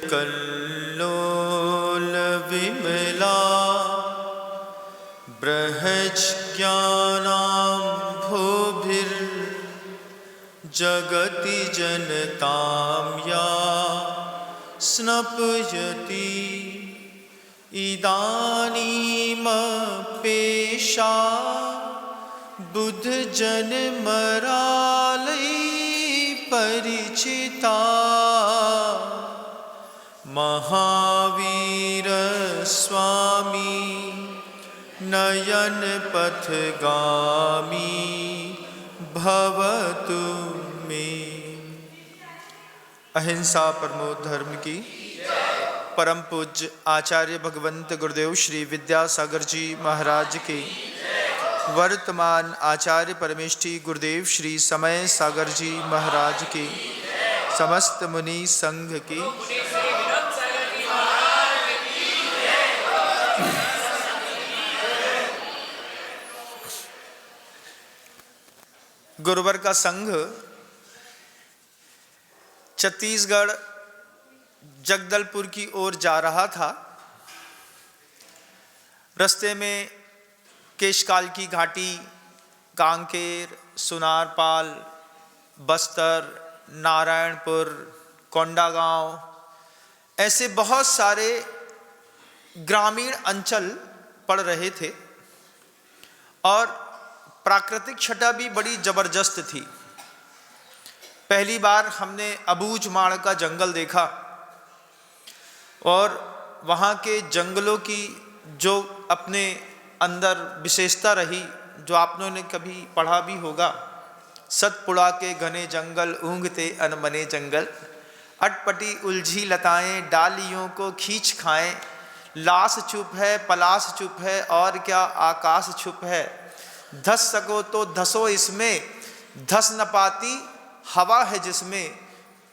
कल्लोल विमला बृहज्ज्ञानाम्भोभिर्जगति जनतां या स्नपयति इदानीमपेशा बुद्धजनमरालय परिचिता महावीर स्वामी नयन पथगामी भवतु मे। अहिंसा परमो धर्म की। परम पूज्य आचार्य भगवंत गुरुदेव श्री विद्यासागर जी महाराज की, वर्तमान आचार्य परमेष्ठी गुरुदेव श्री समय सागर जी महाराज की, समस्त मुनि संघ की, गुरुवर का संघ छत्तीसगढ़ जगदलपुर की ओर जा रहा था। रास्ते में केशकाल की घाटी, कांकेर, सुनारपाल, बस्तर, नारायणपुर, कोंडागांव, ऐसे बहुत सारे ग्रामीण अंचल पड़ रहे थे और प्राकृतिक छटा भी बड़ी जबरदस्त थी। पहली बार हमने अबूझमाड़ का जंगल देखा और वहाँ के जंगलों की जो अपने अंदर विशेषता रही, जो आपने ने कभी पढ़ा भी होगा, सतपुड़ा के घने जंगल ऊँघते अनमने जंगल, अटपटी उलझी लताएं डालियों को खींच खाएं, लाश चुप है पलाश चुप है और क्या आकाश छुप है, धस सको तो धसो इसमें, धस न पाती हवा है जिसमें,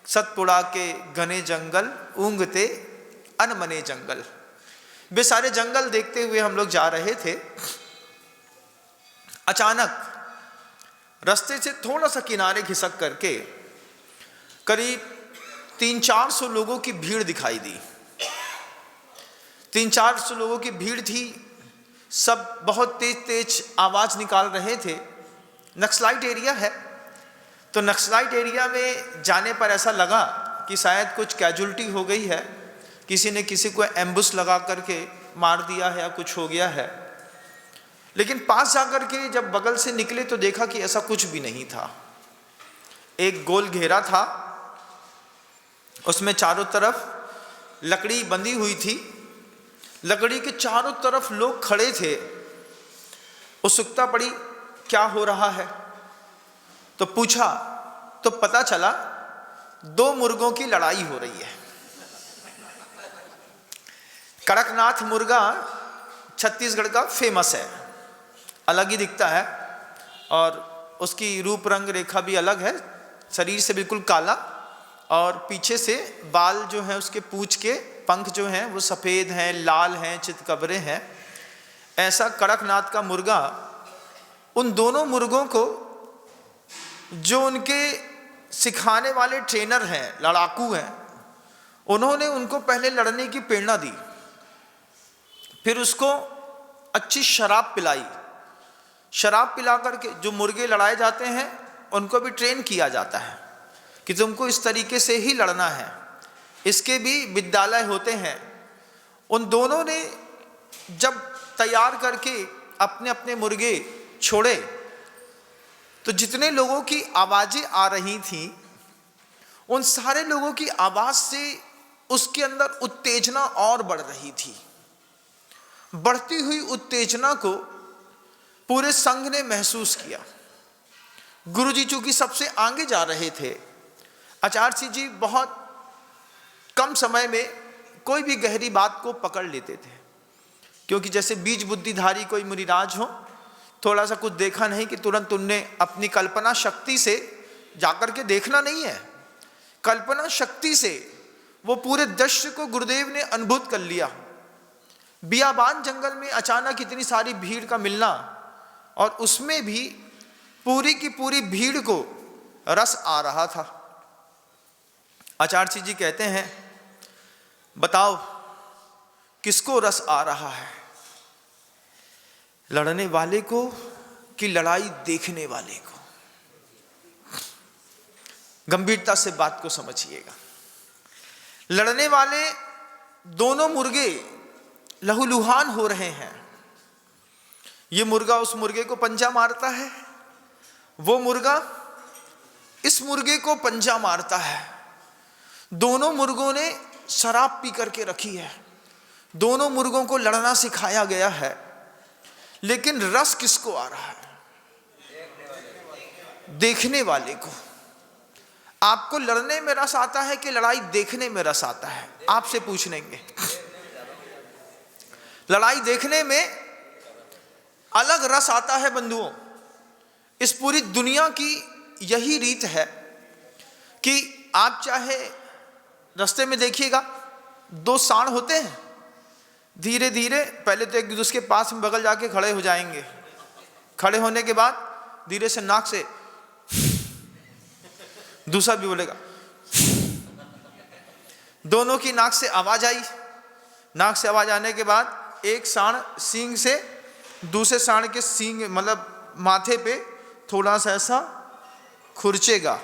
सतपुड़ा के घने जंगल ऊँघते अनमने जंगल। वे सारे जंगल देखते हुए हम लोग जा रहे थे। अचानक रास्ते से थोड़ा सा किनारे खिसक करके करीब 300-400 लोगों की भीड़ दिखाई दी। 300-400 लोगों की भीड़ थी। सब बहुत तेज तेज आवाज निकाल रहे थे। नक्सलाइट एरिया है, तो नक्सलाइट एरिया में जाने पर ऐसा लगा कि शायद कुछ कैजुअल्टी हो गई है, किसी ने किसी को एम्बुश लगा करके मार दिया है या कुछ हो गया है। लेकिन पास जाकर के जब बगल से निकले तो देखा कि ऐसा कुछ भी नहीं था। एक गोल घेरा था, उसमें चारों तरफ लकड़ी बंधी हुई थी। लकड़ी के चारों तरफ लोग खड़े थे। उत्सुकता पड़ी क्या हो रहा है, तो पूछा तो पता चला 2 मुर्गों की लड़ाई हो रही है। कड़कनाथ मुर्गा छत्तीसगढ़ का फेमस है, अलग ही दिखता है और उसकी रूप रंग रेखा भी अलग है। शरीर से बिल्कुल काला और पीछे से बाल जो हैं उसके पूंछ के पंख जो हैं वो सफ़ेद हैं, लाल हैं, चितकबरे हैं। ऐसा कड़कनाथ का मुर्गा उन दोनों मुर्गों को, जो उनके सिखाने वाले ट्रेनर हैं, लड़ाकू हैं, उन्होंने उनको पहले लड़ने की प्रेरणा दी। फिर उसको अच्छी शराब पिलाई। शराब पिला करके जो मुर्गे लड़ाए जाते हैं उनको भी ट्रेन किया जाता है कि तुमको इस तरीके से ही लड़ना है। इसके भी विद्यालय होते हैं। उन दोनों ने जब तैयार करके अपने अपने मुर्गे छोड़े तो जितने लोगों की आवाज़ें आ रही थीं, उन सारे लोगों की आवाज़ से उसके अंदर उत्तेजना और बढ़ रही थी। बढ़ती हुई उत्तेजना को पूरे संघ ने महसूस किया। गुरुजी चूंकि सबसे आगे जा रहे थे, आचार्य सिंह जी बहुत कम समय में कोई भी गहरी बात को पकड़ लेते थे, क्योंकि जैसे बीज बुद्धिधारी कोई मुनिराज हो, थोड़ा सा कुछ देखा नहीं कि तुरंत उनने अपनी कल्पना शक्ति से जाकर के देखना नहीं है, कल्पना शक्ति से वो पूरे दृश्य को गुरुदेव ने अनुभूत कर लिया। बियाबान जंगल में अचानक इतनी सारी भीड़ का मिलना और उसमें भी पूरी की पूरी भीड़ को रस आ रहा था। आचार्य जी कहते हैं बताओ किसको रस आ रहा है, लड़ने वाले को कि लड़ाई देखने वाले को? गंभीरता से बात को समझिएगा। लड़ने वाले दोनों मुर्गे लहूलुहान हो रहे हैं। ये मुर्गा उस मुर्गे को पंजा मारता है, वो मुर्गा इस मुर्गे को पंजा मारता है। दोनों मुर्गों ने शराब पी करके रखी है, दोनों मुर्गों को लड़ना सिखाया गया है, लेकिन रस किसको आ रहा है? देखने वाले को। आपको लड़ने में रस आता है कि लड़ाई देखने में रस आता है? आपसे पूछ लेंगे। लड़ाई देखने में अलग रस आता है बंधुओं। इस पूरी दुनिया की यही रीत है कि आप चाहे रास्ते में देखिएगा, दो सांड होते हैं, धीरे धीरे पहले तो एक दूसरे के पास में बगल जाके खड़े हो जाएंगे, खड़े होने के बाद धीरे से नाक से, दूसरा भी बोलेगा, दोनों की नाक से आवाज आई। नाक से आवाज आने के बाद एक सांड सींग से दूसरे सांड के सींग मतलब माथे पे थोड़ा सा ऐसा खुरचेगा,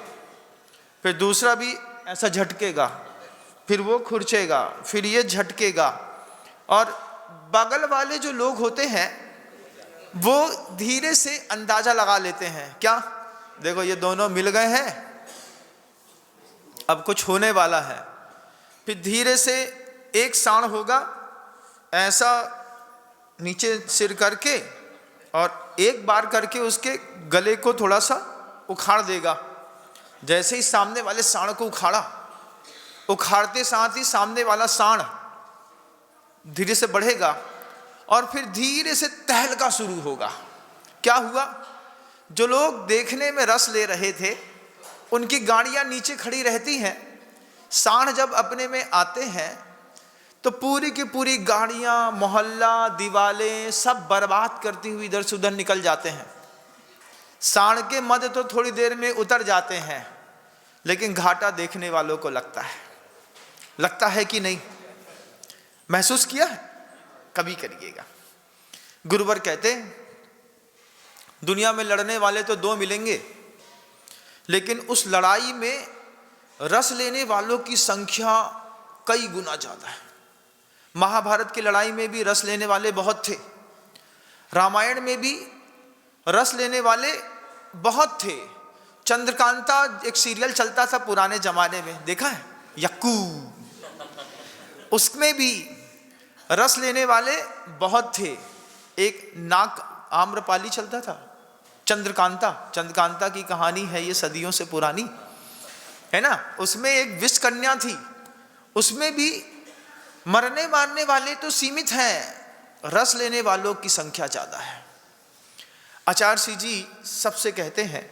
फिर दूसरा भी ऐसा झटकेगा, फिर वो खुरचेगा, फिर ये झटकेगा, और बगल वाले जो लोग होते हैं वो धीरे से अंदाजा लगा लेते हैं, क्या देखो ये दोनों मिल गए हैं, अब कुछ होने वाला है। फिर धीरे से एक सांड होगा ऐसा नीचे सिर करके और एक बार करके उसके गले को थोड़ा सा उखाड़ देगा। जैसे ही सामने वाले सांड को उखाड़ा, उखाड़ते साथ ही सामने वाला सांड धीरे से बढ़ेगा और फिर धीरे से तहलका शुरू होगा। क्या हुआ? जो लोग देखने में रस ले रहे थे उनकी गाड़ियां नीचे खड़ी रहती हैं, सांड जब अपने में आते हैं तो पूरी की पूरी गाड़ियां, मोहल्ला, दीवालें सब बर्बाद करती हुई इधर से उधर निकल जाते हैं। सांड के मद तो थोड़ी देर में उतर जाते हैं, लेकिन घाटा देखने वालों को लगता है कि नहीं? महसूस किया है? कभी करिएगा। गुरुवर कहते हैं दुनिया में लड़ने वाले तो दो मिलेंगे, लेकिन उस लड़ाई में रस लेने वालों की संख्या कई गुना ज्यादा है। महाभारत की लड़ाई में भी रस लेने वाले बहुत थे, रामायण में भी रस लेने वाले बहुत थे। चंद्रकांता एक सीरियल चलता था पुराने जमाने में, देखा है? यक्कू, उसमें भी रस लेने वाले बहुत थे। एक नाग आम्रपाली चलता था, चंद्रकांता की कहानी है, ये सदियों से पुरानी है ना। उसमें एक विष कन्या थी, उसमें भी मरने मारने वाले तो सीमित हैं, रस लेने वालों की संख्या ज्यादा है। आचार्य श्री जी सबसे कहते हैं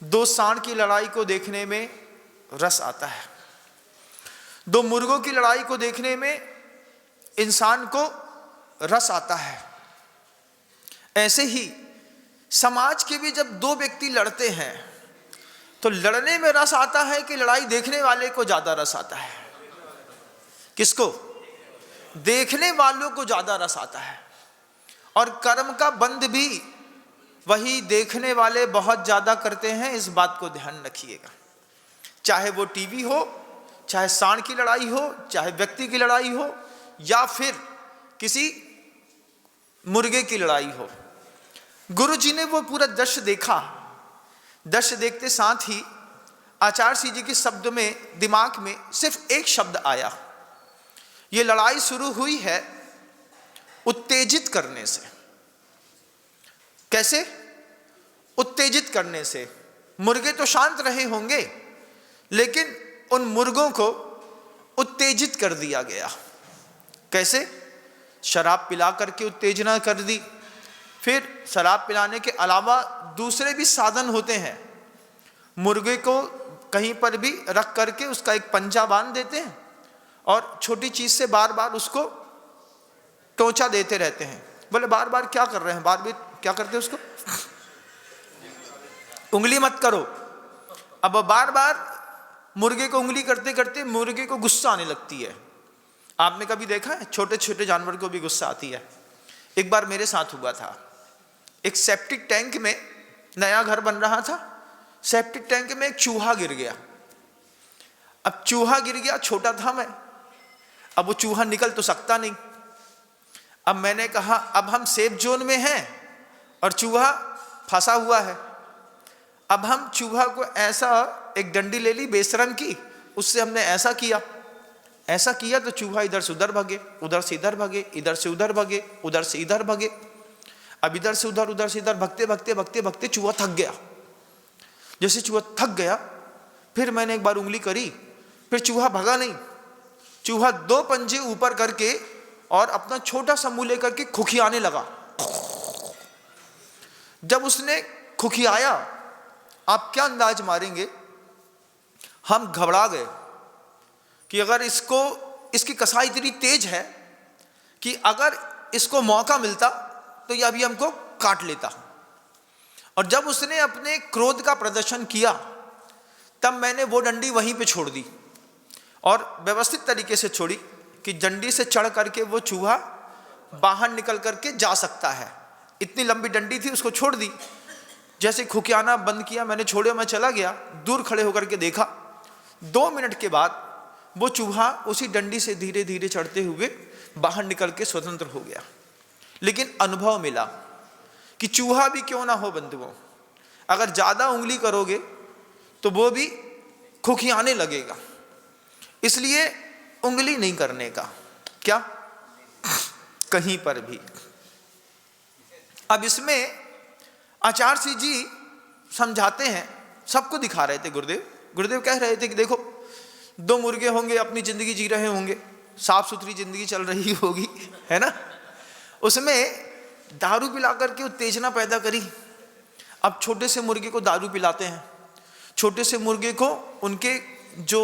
दो सांड की लड़ाई को देखने में रस आता है, दो मुर्गों की लड़ाई को देखने में इंसान को रस आता है। ऐसे ही समाज के भी जब दो व्यक्ति लड़ते हैं तो लड़ने में रस आता है कि लड़ाई देखने वाले को ज्यादा रस आता है? किसको? देखने वालों को ज्यादा रस आता है। और कर्म का बंध भी वही देखने वाले बहुत ज्यादा करते हैं, इस बात को ध्यान रखिएगा। चाहे वो टीवी हो, चाहे सांड की लड़ाई हो, चाहे व्यक्ति की लड़ाई हो, या फिर किसी मुर्गे की लड़ाई हो। गुरु जी ने वो पूरा दृश्य देखा। दृश्य देखते साथ ही आचार्य श्री जी के शब्द में, दिमाग में सिर्फ एक शब्द आया, ये लड़ाई शुरू हुई है उत्तेजित करने से। कैसे? उत्तेजित करने से। मुर्गे तो शांत रहे होंगे, लेकिन उन मुर्गों को उत्तेजित कर दिया गया। कैसे? शराब पिला करके उत्तेजना कर दी। फिर शराब पिलाने के अलावा दूसरे भी साधन होते हैं। मुर्गे को कहीं पर भी रख करके उसका एक पंजा बांध देते हैं और छोटी चीज से बार बार उसको टोचा देते रहते हैं। बोले बार बार क्या कर रहे हैं? बार बार क्या करते हैं उसको? उंगली मत करो। अब बार बार मुर्गे को उंगली करते करते मुर्गे को गुस्सा आने लगती है। आपने कभी देखा है छोटे छोटे जानवर को भी गुस्सा आती है। एक बार मेरे साथ हुआ था, एक सेप्टिक टैंक में नया घर बन रहा था, सेप्टिक टैंक में एक चूहा गिर गया। अब चूहा गिर गया, छोटा था मैं, अब वो चूहा निकल तो सकता नहीं। अब मैंने कहा अब हम सेफ जोन में हैं और चूहा फंसा हुआ है। अब हम चूहा को ऐसा एक डंडी ले ली बेशरम की, उससे हमने ऐसा किया तो चूहा इधर से उधर भागे, उधर से इधर भागे, इधर से उधर भागे, उधर से इधर भागे। अब इधर से उधर भगते भगते चूहा थक गया। जैसे चूहा थक गया, फिर मैंने एक बार उंगली करी, फिर चूहा भगा नहीं। चूहा 2 पंजे ऊपर करके और अपना छोटा सा मुंह लेकर के खुखियाने लगा। जब उसने खुखियाया, आप क्या अंदाज मारेंगे, हम घबरा गए कि अगर इसकी कसाई इतनी तेज है कि अगर इसको मौका मिलता तो यह अभी हमको काट लेता। और जब उसने अपने क्रोध का प्रदर्शन किया, तब मैंने वो डंडी वहीं पे छोड़ दी और व्यवस्थित तरीके से छोड़ी कि डंडी से चढ़ करके वो चूहा बाहर निकल करके जा सकता है। इतनी लंबी डंडी थी, उसको छोड़ दी। जैसे खुकियाना बंद किया, मैंने छोड़े, मैं चला गया, दूर खड़े होकर के देखा, 2 मिनट के बाद वो चूहा उसी डंडी से धीरे धीरे चढ़ते हुए बाहर निकल के स्वतंत्र हो गया। लेकिन अनुभव मिला कि चूहा भी क्यों ना हो बंधुओं, अगर ज्यादा उंगली करोगे तो वो भी खुखियाने लगेगा। इसलिए उंगली नहीं करने का, क्या कहीं पर भी। अब इसमें आचार्य सिंह जी समझाते हैं, सबको दिखा रहे थे। गुरुदेव कह रहे थे कि देखो 2 मुर्गे होंगे, अपनी जिंदगी जी रहे होंगे, साफ सुथरी जिंदगी चल रही होगी, है ना। उसमें दारू पिला करके उत्तेजना पैदा करी। अब छोटे से मुर्गे को दारू पिलाते हैं, छोटे से मुर्गे को उनके जो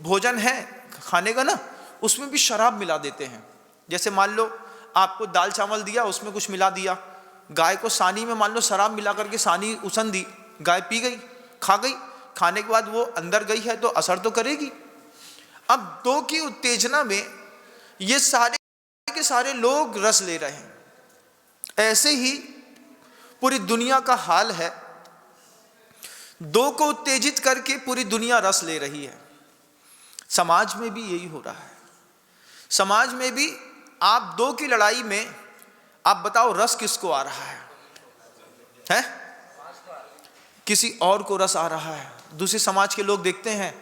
भोजन है खाने का ना, उसमें भी शराब मिला देते हैं। जैसे मान लो आपको दाल चावल दिया, उसमें कुछ मिला दिया। गाय को सानी में मान लो शराब मिला करके सानी उसन दी, गाय पी गई, खा गई। खाने के बाद वो अंदर गई है तो असर तो करेगी। अब 2 की उत्तेजना में ये सारे के सारे लोग रस ले रहे हैं। ऐसे ही पूरी दुनिया का हाल है, 2 को उत्तेजित करके पूरी दुनिया रस ले रही है। समाज में भी यही हो रहा है। समाज में भी आप 2 की लड़ाई में, आप बताओ रस किसको आ रहा है? किसी और को रस आ रहा है। दूसरे समाज के लोग देखते हैं,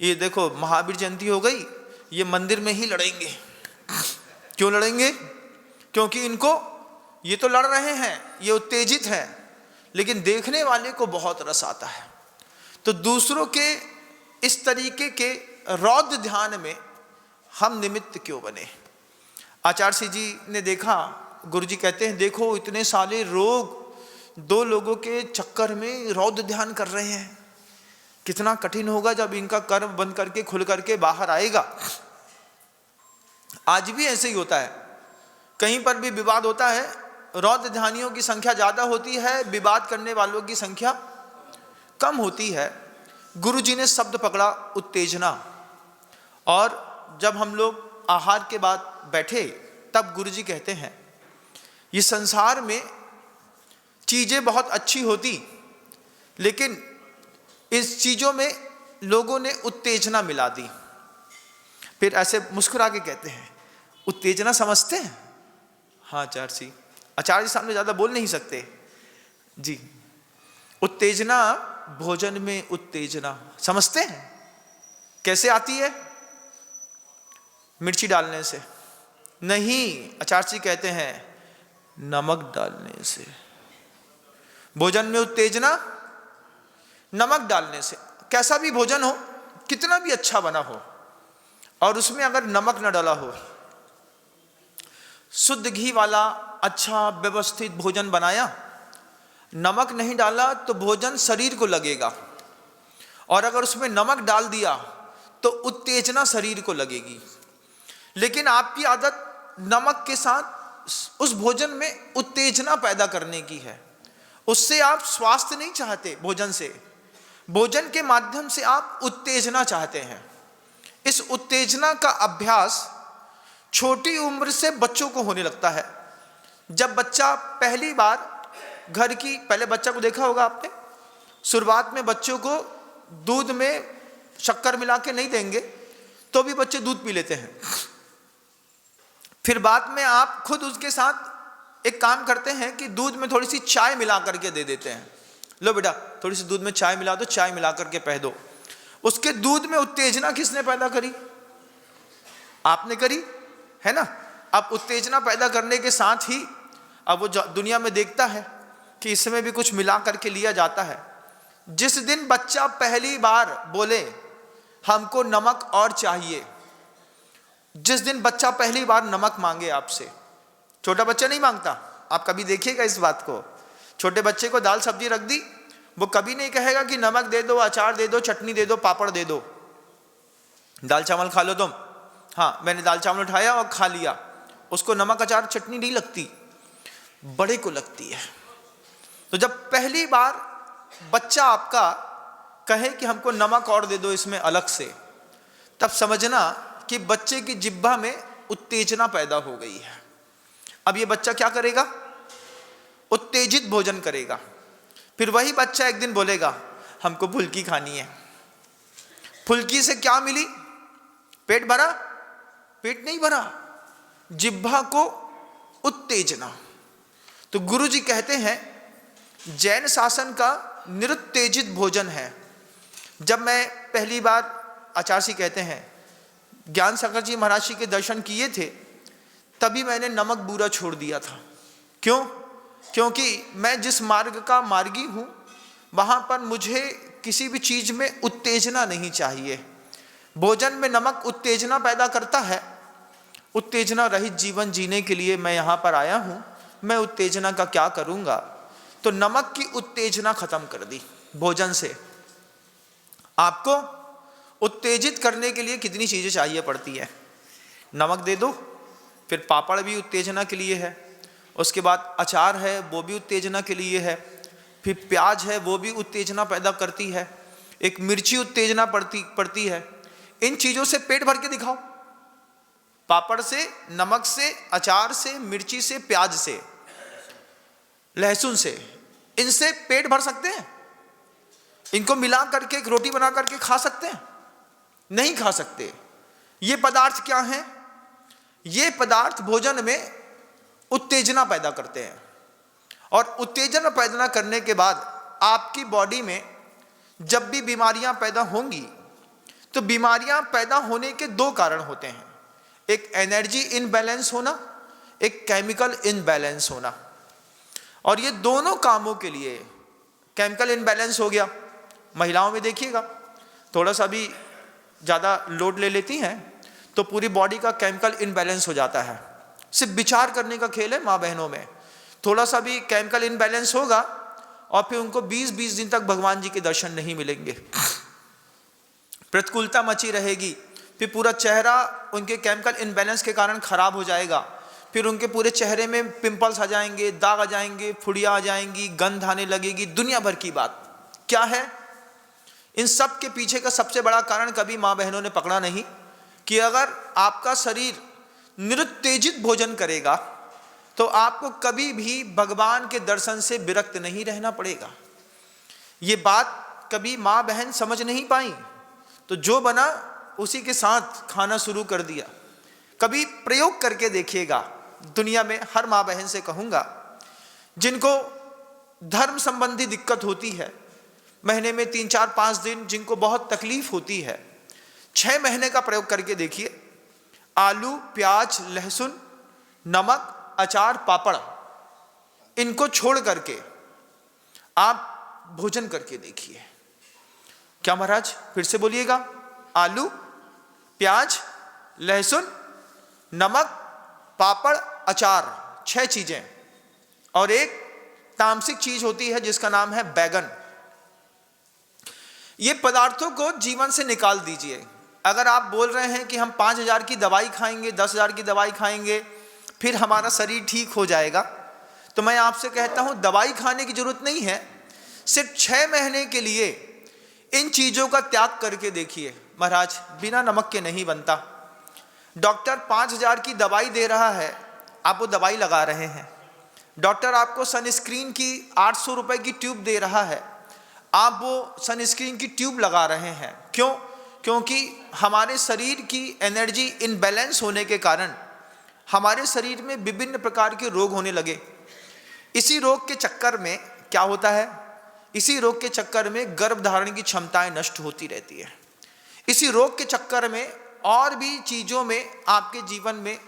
ये देखो महावीर जयंती हो गई, ये मंदिर में ही लड़ेंगे। क्यों लड़ेंगे? क्योंकि इनको, ये तो लड़ रहे हैं, ये उत्तेजित हैं, लेकिन देखने वाले को बहुत रस आता है। तो दूसरों के इस तरीके के रौद्र ध्यान में हम निमित्त क्यों बने? आचार्य सिंह जी ने देखा, गुरु जी कहते हैं देखो इतने सारे रोग 2 लोगों के चक्कर में रौद्र ध्यान कर रहे हैं, कितना कठिन होगा जब इनका कर्म बंद करके खुल करके बाहर आएगा। आज भी ऐसे ही होता है, कहीं पर भी विवाद होता है, रौद्र ध्यानियों की संख्या ज्यादा होती है, विवाद करने वालों की संख्या कम होती है। गुरु जी ने शब्द पकड़ा उत्तेजना, और जब हम लोग आहार के बाद बैठे तब गुरु जी कहते हैं ये संसार में चीजें बहुत अच्छी होती, लेकिन इस चीजों में लोगों ने उत्तेजना मिला दी। फिर ऐसे मुस्कुरा के कहते हैं उत्तेजना समझते हैं? हाँ आचार्य जी सामने ज्यादा बोल नहीं सकते जी। उत्तेजना, भोजन में उत्तेजना समझते हैं कैसे आती है? मिर्ची डालने से नहीं, आचार्य जी कहते हैं नमक डालने से। भोजन में उत्तेजना नमक डालने से। कैसा भी भोजन हो, कितना भी अच्छा बना हो, और उसमें अगर नमक न डाला हो, शुद्ध घी वाला अच्छा व्यवस्थित भोजन बनाया, नमक नहीं डाला तो भोजन शरीर को लगेगा, और अगर उसमें नमक डाल दिया तो उत्तेजना शरीर को लगेगी। लेकिन आपकी आदत नमक के साथ उस भोजन में उत्तेजना पैदा करने की है। उससे आप स्वास्थ्य नहीं चाहते, भोजन से, भोजन के माध्यम से आप उत्तेजना चाहते हैं। इस उत्तेजना का अभ्यास छोटी उम्र से बच्चों को होने लगता है। जब बच्चा पहली बार घर की, पहले बच्चा को देखा होगा आपने, शुरुआत में बच्चों को दूध में शक्कर मिला के नहीं देंगे तो भी बच्चे दूध पी लेते हैं। फिर बाद में आप खुद उसके साथ एक काम करते हैं कि दूध में थोड़ी सी चाय मिला करके दे देते हैं, लो बेटा थोड़ी सी दूध में चाय मिला दो, चाय मिला करके पह दो। उसके दूध में उत्तेजना किसने पैदा करी? आपने करी है ना। अब उत्तेजना पैदा करने के साथ ही अब वो दुनिया में देखता है कि इसमें भी कुछ मिला करके लिया जाता है। जिस दिन बच्चा पहली बार बोले हमको नमक और चाहिए, जिस दिन बच्चा पहली बार नमक मांगे आपसे, छोटा बच्चा नहीं मांगता, आप कभी देखिएगा इस बात को। छोटे बच्चे को दाल सब्जी रख दी, वो कभी नहीं कहेगा कि नमक दे दो, अचार दे दो, चटनी दे दो, पापड़ दे दो, दाल चावल खा लो तुम। हाँ, मैंने दाल चावल उठाया और खा लिया, उसको नमक अचार चटनी नहीं लगती, बड़े को लगती है। तो जब पहली बार बच्चा आपका कहे कि हमको नमक और दे दो इसमें अलग से, तब समझना कि बच्चे की जिह्वा में उत्तेजना पैदा हो गई है। अब ये बच्चा क्या करेगा? उत्तेजित भोजन करेगा। फिर वही बच्चा एक दिन बोलेगा हमको फुल्की खानी है। फुल्की से क्या मिली? पेट भरा? पेट नहीं भरा, जिह्वा को उत्तेजना। तो गुरु जी कहते हैं जैन शासन का निरुत्तेजित भोजन है। जब मैं पहली बार, आचार्य जी कहते हैं, ज्ञान सागर जी महाराज जी के दर्शन किए थे, तभी मैंने नमक बूरा छोड़ दिया था। क्यों? क्योंकि मैं जिस मार्ग का मार्गी हूं वहां पर मुझे किसी भी चीज में उत्तेजना नहीं चाहिए। भोजन में नमक उत्तेजना पैदा करता है। उत्तेजना रहित जीवन जीने के लिए मैं यहां पर आया हूं, मैं उत्तेजना का क्या करूंगा? तो नमक की उत्तेजना खत्म कर दी भोजन से। आपको उत्तेजित करने के लिए कितनी चीजें चाहिए पड़ती है? नमक दे दो, फिर पापड़ भी उत्तेजना के लिए है, उसके बाद अचार है वो भी उत्तेजना के लिए है, फिर प्याज है वो भी उत्तेजना पैदा करती है, एक मिर्ची उत्तेजना पड़ती है। इन चीजों से पेट भर के दिखाओ, पापड़ से, नमक से, अचार से, मिर्ची से, प्याज से, लहसुन से, इनसे पेट भर सकते हैं? इनको मिला करके एक रोटी बना करके खा सकते हैं? नहीं खा सकते। ये पदार्थ क्या हैं? ये पदार्थ भोजन में उत्तेजना पैदा करते हैं, और उत्तेजना पैदा करने के बाद आपकी बॉडी में जब भी बीमारियां पैदा होंगी तो बीमारियां पैदा होने के दो कारण होते हैं, एक एनर्जी इनबैलेंस होना, एक केमिकल इनबैलेंस होना। और ये दोनों कामों के लिए, केमिकल इनबैलेंस हो गया, महिलाओं में देखिएगा थोड़ा सा भी ज़्यादा लोड ले लेती हैं तो पूरी बॉडी का केमिकल इनबैलेंस हो जाता है। सिर्फ विचार करने का खेल है माँ बहनों में, थोड़ा सा भी केमिकल इनबैलेंस होगा और फिर उनको 20-20 दिन तक भगवान जी के दर्शन नहीं मिलेंगे, प्रतिकूलता मची रहेगी, फिर पूरा चेहरा उनके केमिकल इनबैलेंस के कारण खराब हो जाएगा, फिर उनके पूरे चेहरे में पिंपल्स आ जाएंगे, दाग आ जाएंगे, फुड़ियाँ आ जाएंगी, गंध आने लगेगी, दुनिया भर की बात। क्या है इन सब के पीछे का सबसे बड़ा कारण? कभी माँ बहनों ने पकड़ा नहीं कि अगर आपका शरीर निरुत्तेजित भोजन करेगा तो आपको कभी भी भगवान के दर्शन से विरक्त नहीं रहना पड़ेगा। ये बात कभी माँ बहन समझ नहीं पाई, तो जो बना उसी के साथ खाना शुरू कर दिया। कभी प्रयोग करके देखिएगा। दुनिया में हर माँ बहन से कहूँगा, जिनको धर्म संबंधी दिक्कत होती है, महीने में 3-4-5 दिन जिनको बहुत तकलीफ होती है, 6 महीने का प्रयोग करके देखिए। आलू, प्याज, लहसुन, नमक, अचार, पापड़, इनको छोड़ करके आप भोजन करके देखिए। क्या महाराज? फिर से बोलिएगा। आलू, प्याज, लहसुन, नमक, पापड़, अचार, 6 चीजें, और एक तामसिक चीज होती है जिसका नाम है बैगन। ये पदार्थों को जीवन से निकाल दीजिए। अगर आप बोल रहे हैं कि हम 5,000 की दवाई खाएंगे, 10,000 की दवाई खाएंगे, फिर हमारा शरीर ठीक हो जाएगा, तो मैं आपसे कहता हूं दवाई खाने की जरूरत नहीं है। सिर्फ 6 महीने के लिए इन चीजों का त्याग करके देखिए। महाराज बिना नमक के नहीं बनता। डॉक्टर 5,000 की दवाई दे रहा है, आप वो दवाई लगा रहे हैं। डॉक्टर आपको सनस्क्रीन की 800 रुपए की ट्यूब दे रहा है, आप वो सनस्क्रीन की ट्यूब लगा रहे हैं। क्यों? क्योंकि हमारे शरीर की एनर्जी इनबैलेंस होने के कारण हमारे शरीर में विभिन्न प्रकार के रोग होने लगे। इसी रोग के चक्कर में क्या होता है? इसी रोग के चक्कर में गर्भ धारण की क्षमताएं नष्ट होती रहती है। इसी रोग के चक्कर में और भी चीज़ों में आपके जीवन में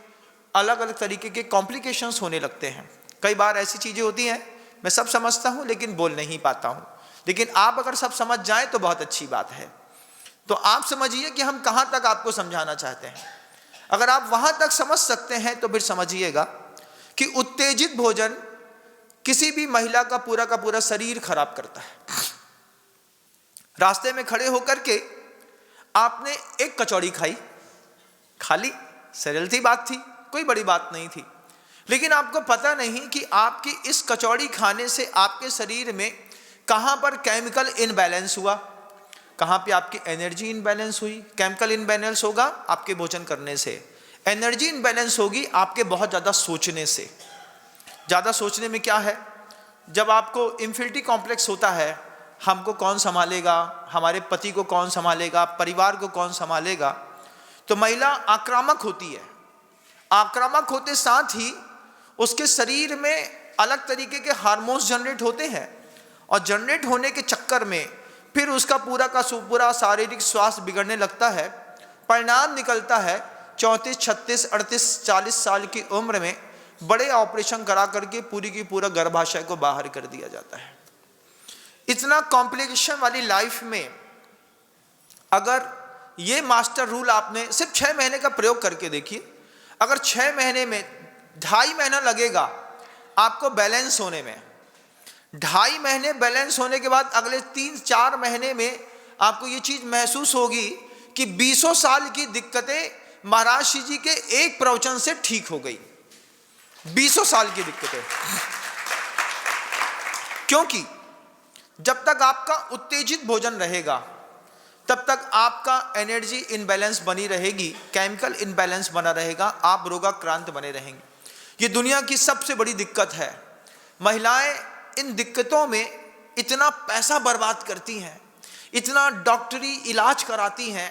अलग अलग तरीके के कॉम्प्लिकेशंस होने लगते हैं। कई बार ऐसी चीज़ें होती हैं, मैं सब समझता हूँ लेकिन बोल नहीं पाता हूँ, लेकिन आप अगर सब समझ जाएं तो बहुत अच्छी बात है। तो आप समझिए कि हम कहाँ तक आपको समझाना चाहते हैं। अगर आप वहाँ तक समझ सकते हैं तो फिर समझिएगा कि उत्तेजित भोजन किसी भी महिला का पूरा शरीर खराब करता है। रास्ते में खड़े होकर के आपने एक कचौड़ी खा ली, सरल सी बात थी, कोई बड़ी बात नहीं थी, लेकिन आपको पता नहीं कि आपकी इस कचौड़ी खाने से आपके शरीर में कहाँ पर केमिकल इनबैलेंस हुआ, कहाँ पे आपकी एनर्जी इनबैलेंस हुई। केमिकल इनबैलेंस होगा आपके भोजन करने से, एनर्जी इनबैलेंस होगी आपके बहुत ज़्यादा सोचने से। ज़्यादा सोचने में क्या है? जब आपको इंफिनिटी कॉम्प्लेक्स होता है, हमको कौन संभालेगा, हमारे पति को कौन संभालेगा, परिवार को कौन संभालेगा, तो महिला आक्रामक होती है। आक्रामक होते साथ ही उसके शरीर में अलग तरीके के हार्मोन्स जनरेट होते हैं, और जनरेट होने के चक्कर में फिर उसका पूरा शारीरिक स्वास्थ्य बिगड़ने लगता है। परिणाम निकलता है 34, 36, 38, 40 साल की उम्र में बड़े ऑपरेशन करा करके पूरी की पूरा गर्भाशय को बाहर कर दिया जाता है। इतना कॉम्प्लिकेशन वाली लाइफ में अगर ये मास्टर रूल आपने सिर्फ 6 महीने का प्रयोग करके देखिए, अगर 6 महीने में 2.5 महीना लगेगा आपको बैलेंस होने में, 2.5 महीने बैलेंस होने के बाद अगले 3-4 महीने में आपको ये चीज महसूस होगी कि 20 साल की दिक्कतें महाराज श्री जी के एक प्रवचन से ठीक हो गई। 20 साल की दिक्कतें, क्योंकि जब तक आपका उत्तेजित भोजन रहेगा तब तक आपका एनर्जी इनबैलेंस बनी रहेगी, केमिकल इनबैलेंस बना रहेगा, आप रोगाक्रांत बने रहेंगे। ये दुनिया की सबसे बड़ी दिक्कत है। महिलाएं इन दिक्कतों में इतना पैसा बर्बाद करती हैं, इतना डॉक्टरी इलाज कराती हैं,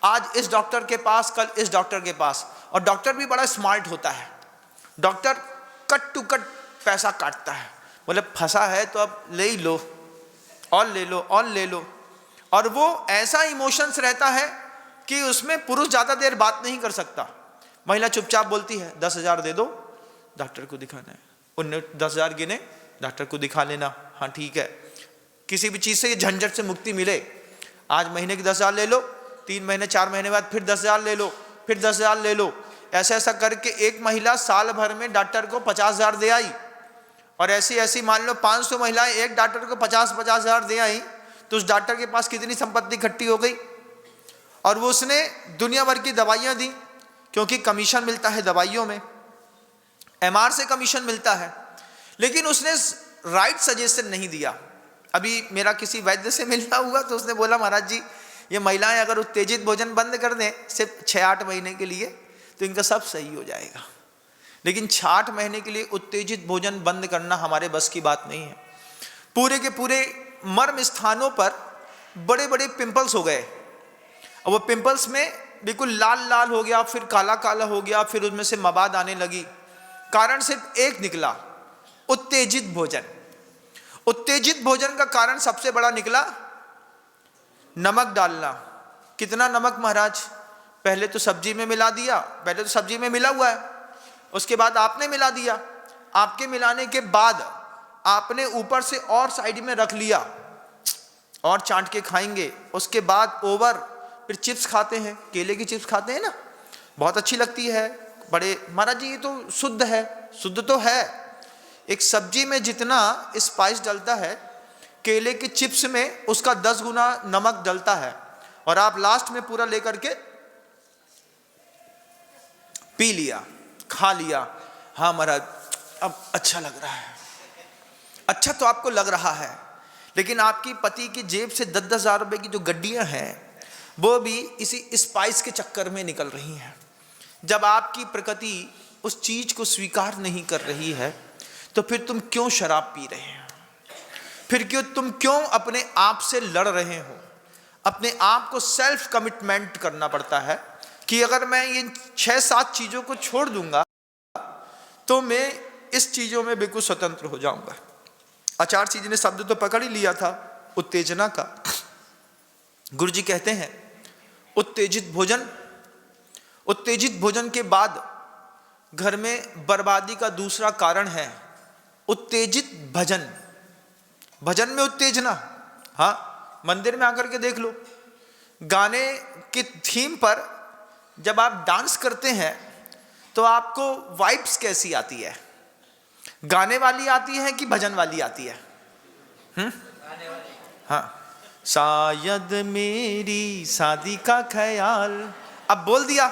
आज इस डॉक्टर के पास, कल इस डॉक्टर के पास, और डॉक्टर भी बड़ा स्मार्ट होता है। डॉक्टर कट टू कट पैसा काटता है, बोले फंसा है तो अब ले ही लो, और ले लो, और ले लो। और वो ऐसा इमोशंस रहता है कि उसमें पुरुष ज़्यादा देर बात नहीं कर सकता। महिला चुपचाप बोलती है 10,000 दे दो, डॉक्टर को दिखाना है। उनने 10,000 गिने, डॉक्टर को दिखा लेना, हाँ ठीक है। किसी भी चीज़ से ये झंझट से मुक्ति मिले, आज महीने की 10,000 ले लो, 3 महीने 4 महीने बाद फिर 10,000 ले लो, फिर 10,000 ले लो। ऐसा करके एक महिला साल भर में डॉक्टर को 50,000 दे आई, और ऐसी मान लो 500 महिलाएं एक डॉक्टर को 50,000 दे आई, तो उस डॉक्टर के पास कितनी संपत्ति इकट्ठी हो गई। और वो उसने दुनिया भर की दवाइयां दी, क्योंकि कमीशन मिलता है दवाइयों में, एमआर से कमीशन मिलता है, लेकिन उसने राइट सजेशन नहीं दिया। अभी मेरा किसी वैद्य से मिलना हुआ तो उसने बोला महाराज जी ये महिलाएं अगर उत्तेजित भोजन बंद कर दें सिर्फ 6-8 महीने के लिए तो इनका सब सही हो जाएगा। लेकिन 6-8 महीने के लिए उत्तेजित भोजन बंद करना हमारे बस की बात नहीं है। पूरे के पूरे मर्म स्थानों पर बड़े बड़े पिंपल्स हो गए, और वो पिंपल्स में बिल्कुल लाल लाल हो गया, फिर काला काला हो गया, फिर उसमें से मवाद आने लगी। कारण सिर्फ एक निकला, उत्तेजित भोजन। उत्तेजित भोजन का कारण सबसे बड़ा निकला नमक डालना। कितना नमक महाराज? पहले तो सब्जी में मिला दिया, पहले तो सब्जी में मिला हुआ है, उसके बाद आपने मिला दिया, आपके मिलाने के बाद आपने ऊपर से और साइड में रख लिया और चाट के खाएंगे। उसके बाद ओवर फिर चिप्स खाते हैं, केले की चिप्स खाते हैं ना, बहुत अच्छी लगती है। बड़े महाराज जी ये तो शुद्ध है, शुद्ध तो है। एक सब्जी में जितना स्पाइस डलता है केले के चिप्स में उसका 10 गुना नमक डलता है, और आप लास्ट में पूरा लेकर के पी लिया, खा लिया, हाँ महाराज अब अच्छा लग रहा है। अच्छा तो आपको लग रहा है, लेकिन आपकी पति की जेब से 10-10 हज़ार रुपए की जो गड्डियां हैं वो भी इसी स्पाइस के चक्कर में निकल रही हैं। जब आपकी प्रकृति उस चीज को स्वीकार नहीं कर रही है, तो फिर तुम क्यों शराब पी रहे हो? फिर तुम क्यों अपने आप से लड़ रहे हो? अपने आप को सेल्फ कमिटमेंट करना पड़ता है कि अगर मैं ये 6-7 चीजों को छोड़ दूंगा तो मैं इस चीजों में बिल्कुल स्वतंत्र हो जाऊंगा। आचार्य जी ने शब्द तो पकड़ ही लिया था उत्तेजना का। गुरु जी कहते हैं उत्तेजित भोजन, उत्तेजित भोजन के बाद घर में बर्बादी का दूसरा कारण है उत्तेजित भजन। भजन में उत्तेजना, हाँ, मंदिर में आकर के देख लो, गाने की थीम पर जब आप डांस करते हैं तो आपको वाइब्स कैसी आती है? गाने वाली आती है कि भजन वाली आती है? हाँ, शायद मेरी शादी का ख्याल, अब बोल दिया,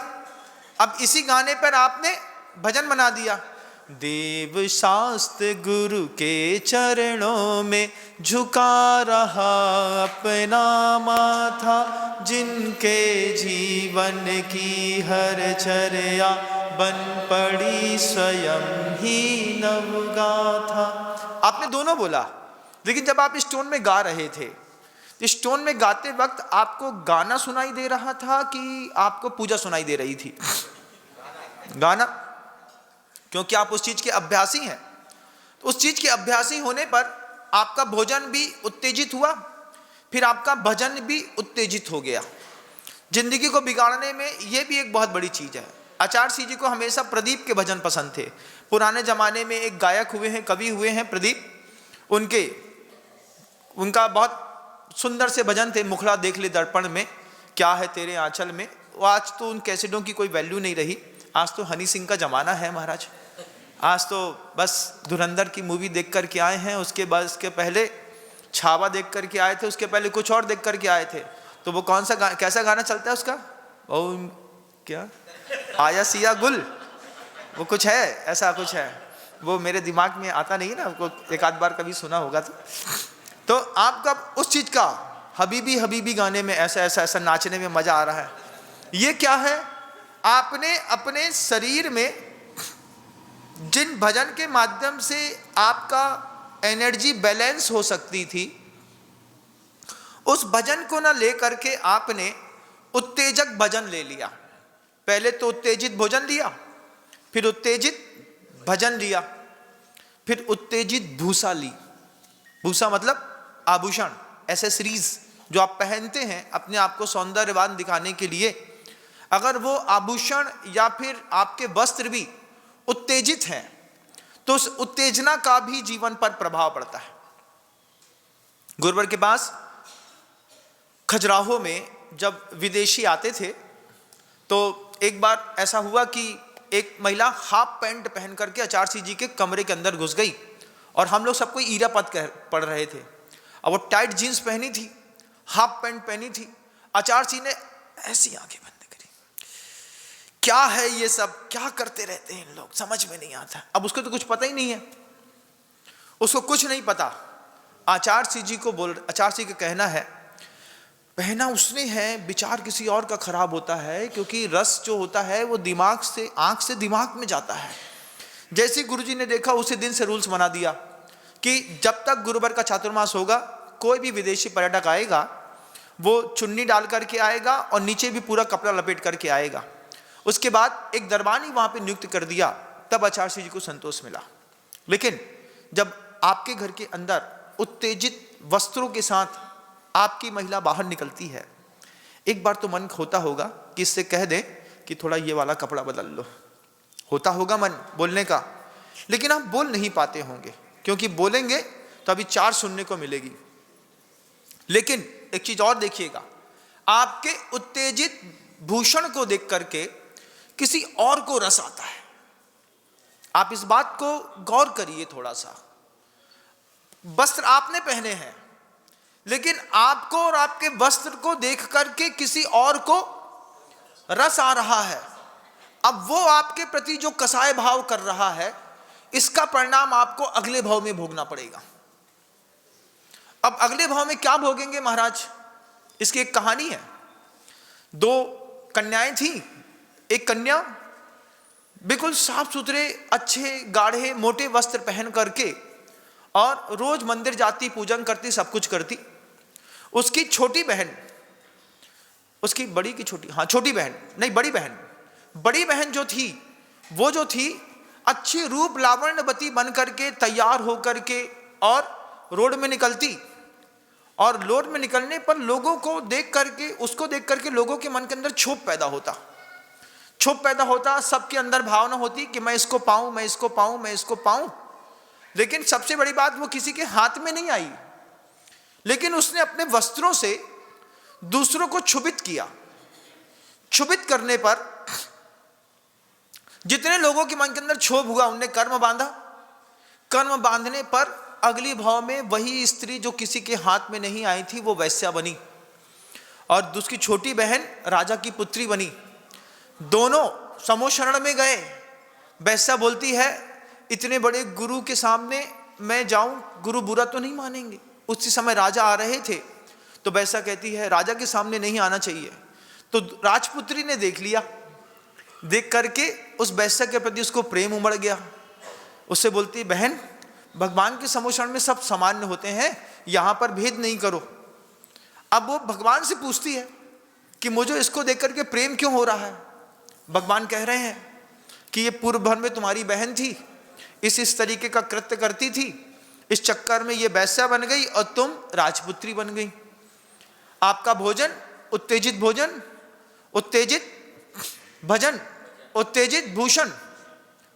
अब इसी गाने पर आपने भजन बना दिया। देव शास्त्र गुरु के चरणों में झुका रहा अपना माथा, जिनके जीवन की हर चर्या बन पड़ी स्वयं ही नवगाथा। आपने दोनों बोला, लेकिन जब आप इस टोन में गा रहे थे, इस टोन में गाते वक्त आपको गाना सुनाई दे रहा था कि आपको पूजा सुनाई दे रही थी? गाना, क्योंकि आप उस चीज के अभ्यासी हैं। तो उस चीज के अभ्यासी होने पर आपका भोजन भी उत्तेजित हुआ, फिर आपका भजन भी उत्तेजित हो गया। जिंदगी को बिगाड़ने में यह भी एक बहुत बड़ी चीज है। आचार्य जी को हमेशा प्रदीप के भजन पसंद थे। पुराने जमाने में एक गायक हुए हैं, कवि हुए हैं प्रदीप, उनका बहुत सुंदर से भजन थे, मुखड़ा देख ले दर्पण में, क्या है तेरे आंचल में। वो आज तो उन कैसेटों की कोई वैल्यू नहीं रही। आज तो हनी सिंह का जमाना है महाराज। आज तो बस धुरंधर की मूवी देख कर के आए हैं, उसके बाद उसके पहले छावा देख कर के आए थे, उसके पहले कुछ और देख कर के आए थे। तो वो कौन सा कैसा गाना चलता है उसका, वो क्या आया सिया गुल, वो कुछ है, ऐसा कुछ है, वो मेरे दिमाग में आता नहीं है ना, वो एक आध बार कभी सुना होगा। तो आपका उस चीज का हबीबी हबीबी गाने में ऐसा ऐसा ऐसा नाचने में मजा आ रहा है। ये क्या है? आपने अपने शरीर में जिन भजन के माध्यम से आपका एनर्जी बैलेंस हो सकती थी, उस भजन को ना लेकर के आपने उत्तेजक भजन ले लिया। पहले तो उत्तेजित भोजन लिया, फिर उत्तेजित भजन लिया, फिर उत्तेजित भूसा ली। भूसा मतलब आभूषण, एसेसरीज जो आप पहनते हैं अपने आप को सौंदर्यवान दिखाने के लिए। अगर वो आभूषण या फिर आपके वस्त्र भी उत्तेजित हैं तो उस उत्तेजना का भी जीवन पर प्रभाव पड़ता है। गुरुवर के पास खजुराहो में जब विदेशी आते थे तो एक बार ऐसा हुआ कि एक महिला हाफ पैंट पहन करके आचार्य जी के कमरे के अंदर घुस गई और हम लोग सबको ईरापद पढ़ रहे थे। अब वो टाइट जीन्स पहनी थी, हाफ पैंट पहनी थी। आचार्य जी ने ऐसी आंखें बंद करी, क्या है ये सब, क्या करते रहते हैं इन लोग, समझ में नहीं आता। अब उसको तो कुछ पता ही नहीं है, उसको कुछ नहीं पता। आचार्य जी का कहना है पहना उसने है, विचार किसी और का खराब होता है, क्योंकि रस जो होता है वो दिमाग से, आंख से दिमाग में जाता है। जैसे गुरुजी ने देखा उसी दिन से रूल्स बना दिया कि जब तक गुरुवर का चातुर्मास होगा, कोई भी विदेशी पर्यटक आएगा वो चुन्नी डाल करके आएगा और नीचे भी पूरा कपड़ा लपेट करके आएगा। उसके बाद एक दरबानी वहां पे नियुक्त कर दिया, तब आचार्य जी को संतोष मिला। लेकिन जब आपके घर के अंदर उत्तेजित वस्त्रों के साथ आपकी महिला बाहर निकलती है, एक बार तो मन होता होगा कि इससे कह दें कि थोड़ा ये वाला कपड़ा बदल लो, होता होगा मन बोलने का, लेकिन आप बोल नहीं पाते होंगे, क्योंकि बोलेंगे तो अभी 4 सुनने को मिलेगी। लेकिन एक चीज और देखिएगा, आपके उत्तेजित भूषण को देख करके किसी और को रस आता है। आप इस बात को गौर करिए थोड़ा सा। वस्त्र आपने पहने हैं, लेकिन आपको और आपके वस्त्र को देख करके किसी और को रस आ रहा है। अब वो आपके प्रति जो कसाय भाव कर रहा है, इसका परिणाम आपको अगले भाव में भोगना पड़ेगा। अब अगले भाव में क्या भोगेंगे महाराज, इसकी एक कहानी है। 2 कन्याएं थी। एक कन्या बिल्कुल साफ सुथरे अच्छे गाढ़े मोटे वस्त्र पहन करके और रोज मंदिर जाती, पूजन करती, सब कुछ करती। उसकी छोटी बहन, उसकी बड़ी की छोटी, हाँ छोटी बहन नहीं बड़ी बहन जो थी, वो जो थी अच्छी रूप लावण्यवती बन करके तैयार हो करके और रोड में निकलती, और रोड में निकलने पर लोगों को देख करके, उसको देख करके लोगों के मन के अंदर क्षोभ पैदा होता, सबके अंदर भावना होती कि मैं इसको पाऊं, मैं इसको पाऊं, मैं इसको पाऊं। लेकिन सबसे बड़ी बात, वो किसी के हाथ में नहीं आई, लेकिन उसने अपने वस्त्रों से दूसरों को क्षुभित किया। क्षुभित करने पर जितने लोगों के मन के अंदर क्षोभ हुआ, उनने कर्म बांधा। कर्म बांधने पर अगली भाव में वही स्त्री जो किसी के हाथ में नहीं आई थी, वो वैश्या बनी, और उसकी छोटी बहन राजा की पुत्री बनी। दोनों समोशरण में गए। वैश्या बोलती है, इतने बड़े गुरु के सामने मैं जाऊं, गुरु बुरा तो नहीं मानेंगे। उसी समय राजा आ रहे थे, तो वैश्या कहती है राजा के सामने नहीं आना चाहिए। तो राजपुत्री ने देख लिया, देख करके उस वैश्या के प्रति उसको प्रेम उमड़ गया। उससे बोलती, बहन भगवान के समोषण में सब सामान्य होते हैं, यहां पर भेद नहीं करो। अब वो भगवान से पूछती है कि मुझे इसको देख करके प्रेम क्यों हो रहा है। भगवान कह रहे हैं कि ये पूर्व भर में तुम्हारी बहन थी, इस तरीके का कृत्य करती थी, इस चक्कर में ये वैश्या बन गई और तुम राजपुत्री बन गई। आपका भोजन उत्तेजित भोजन, उत्तेजित भजन, उत्तेजित भूषण,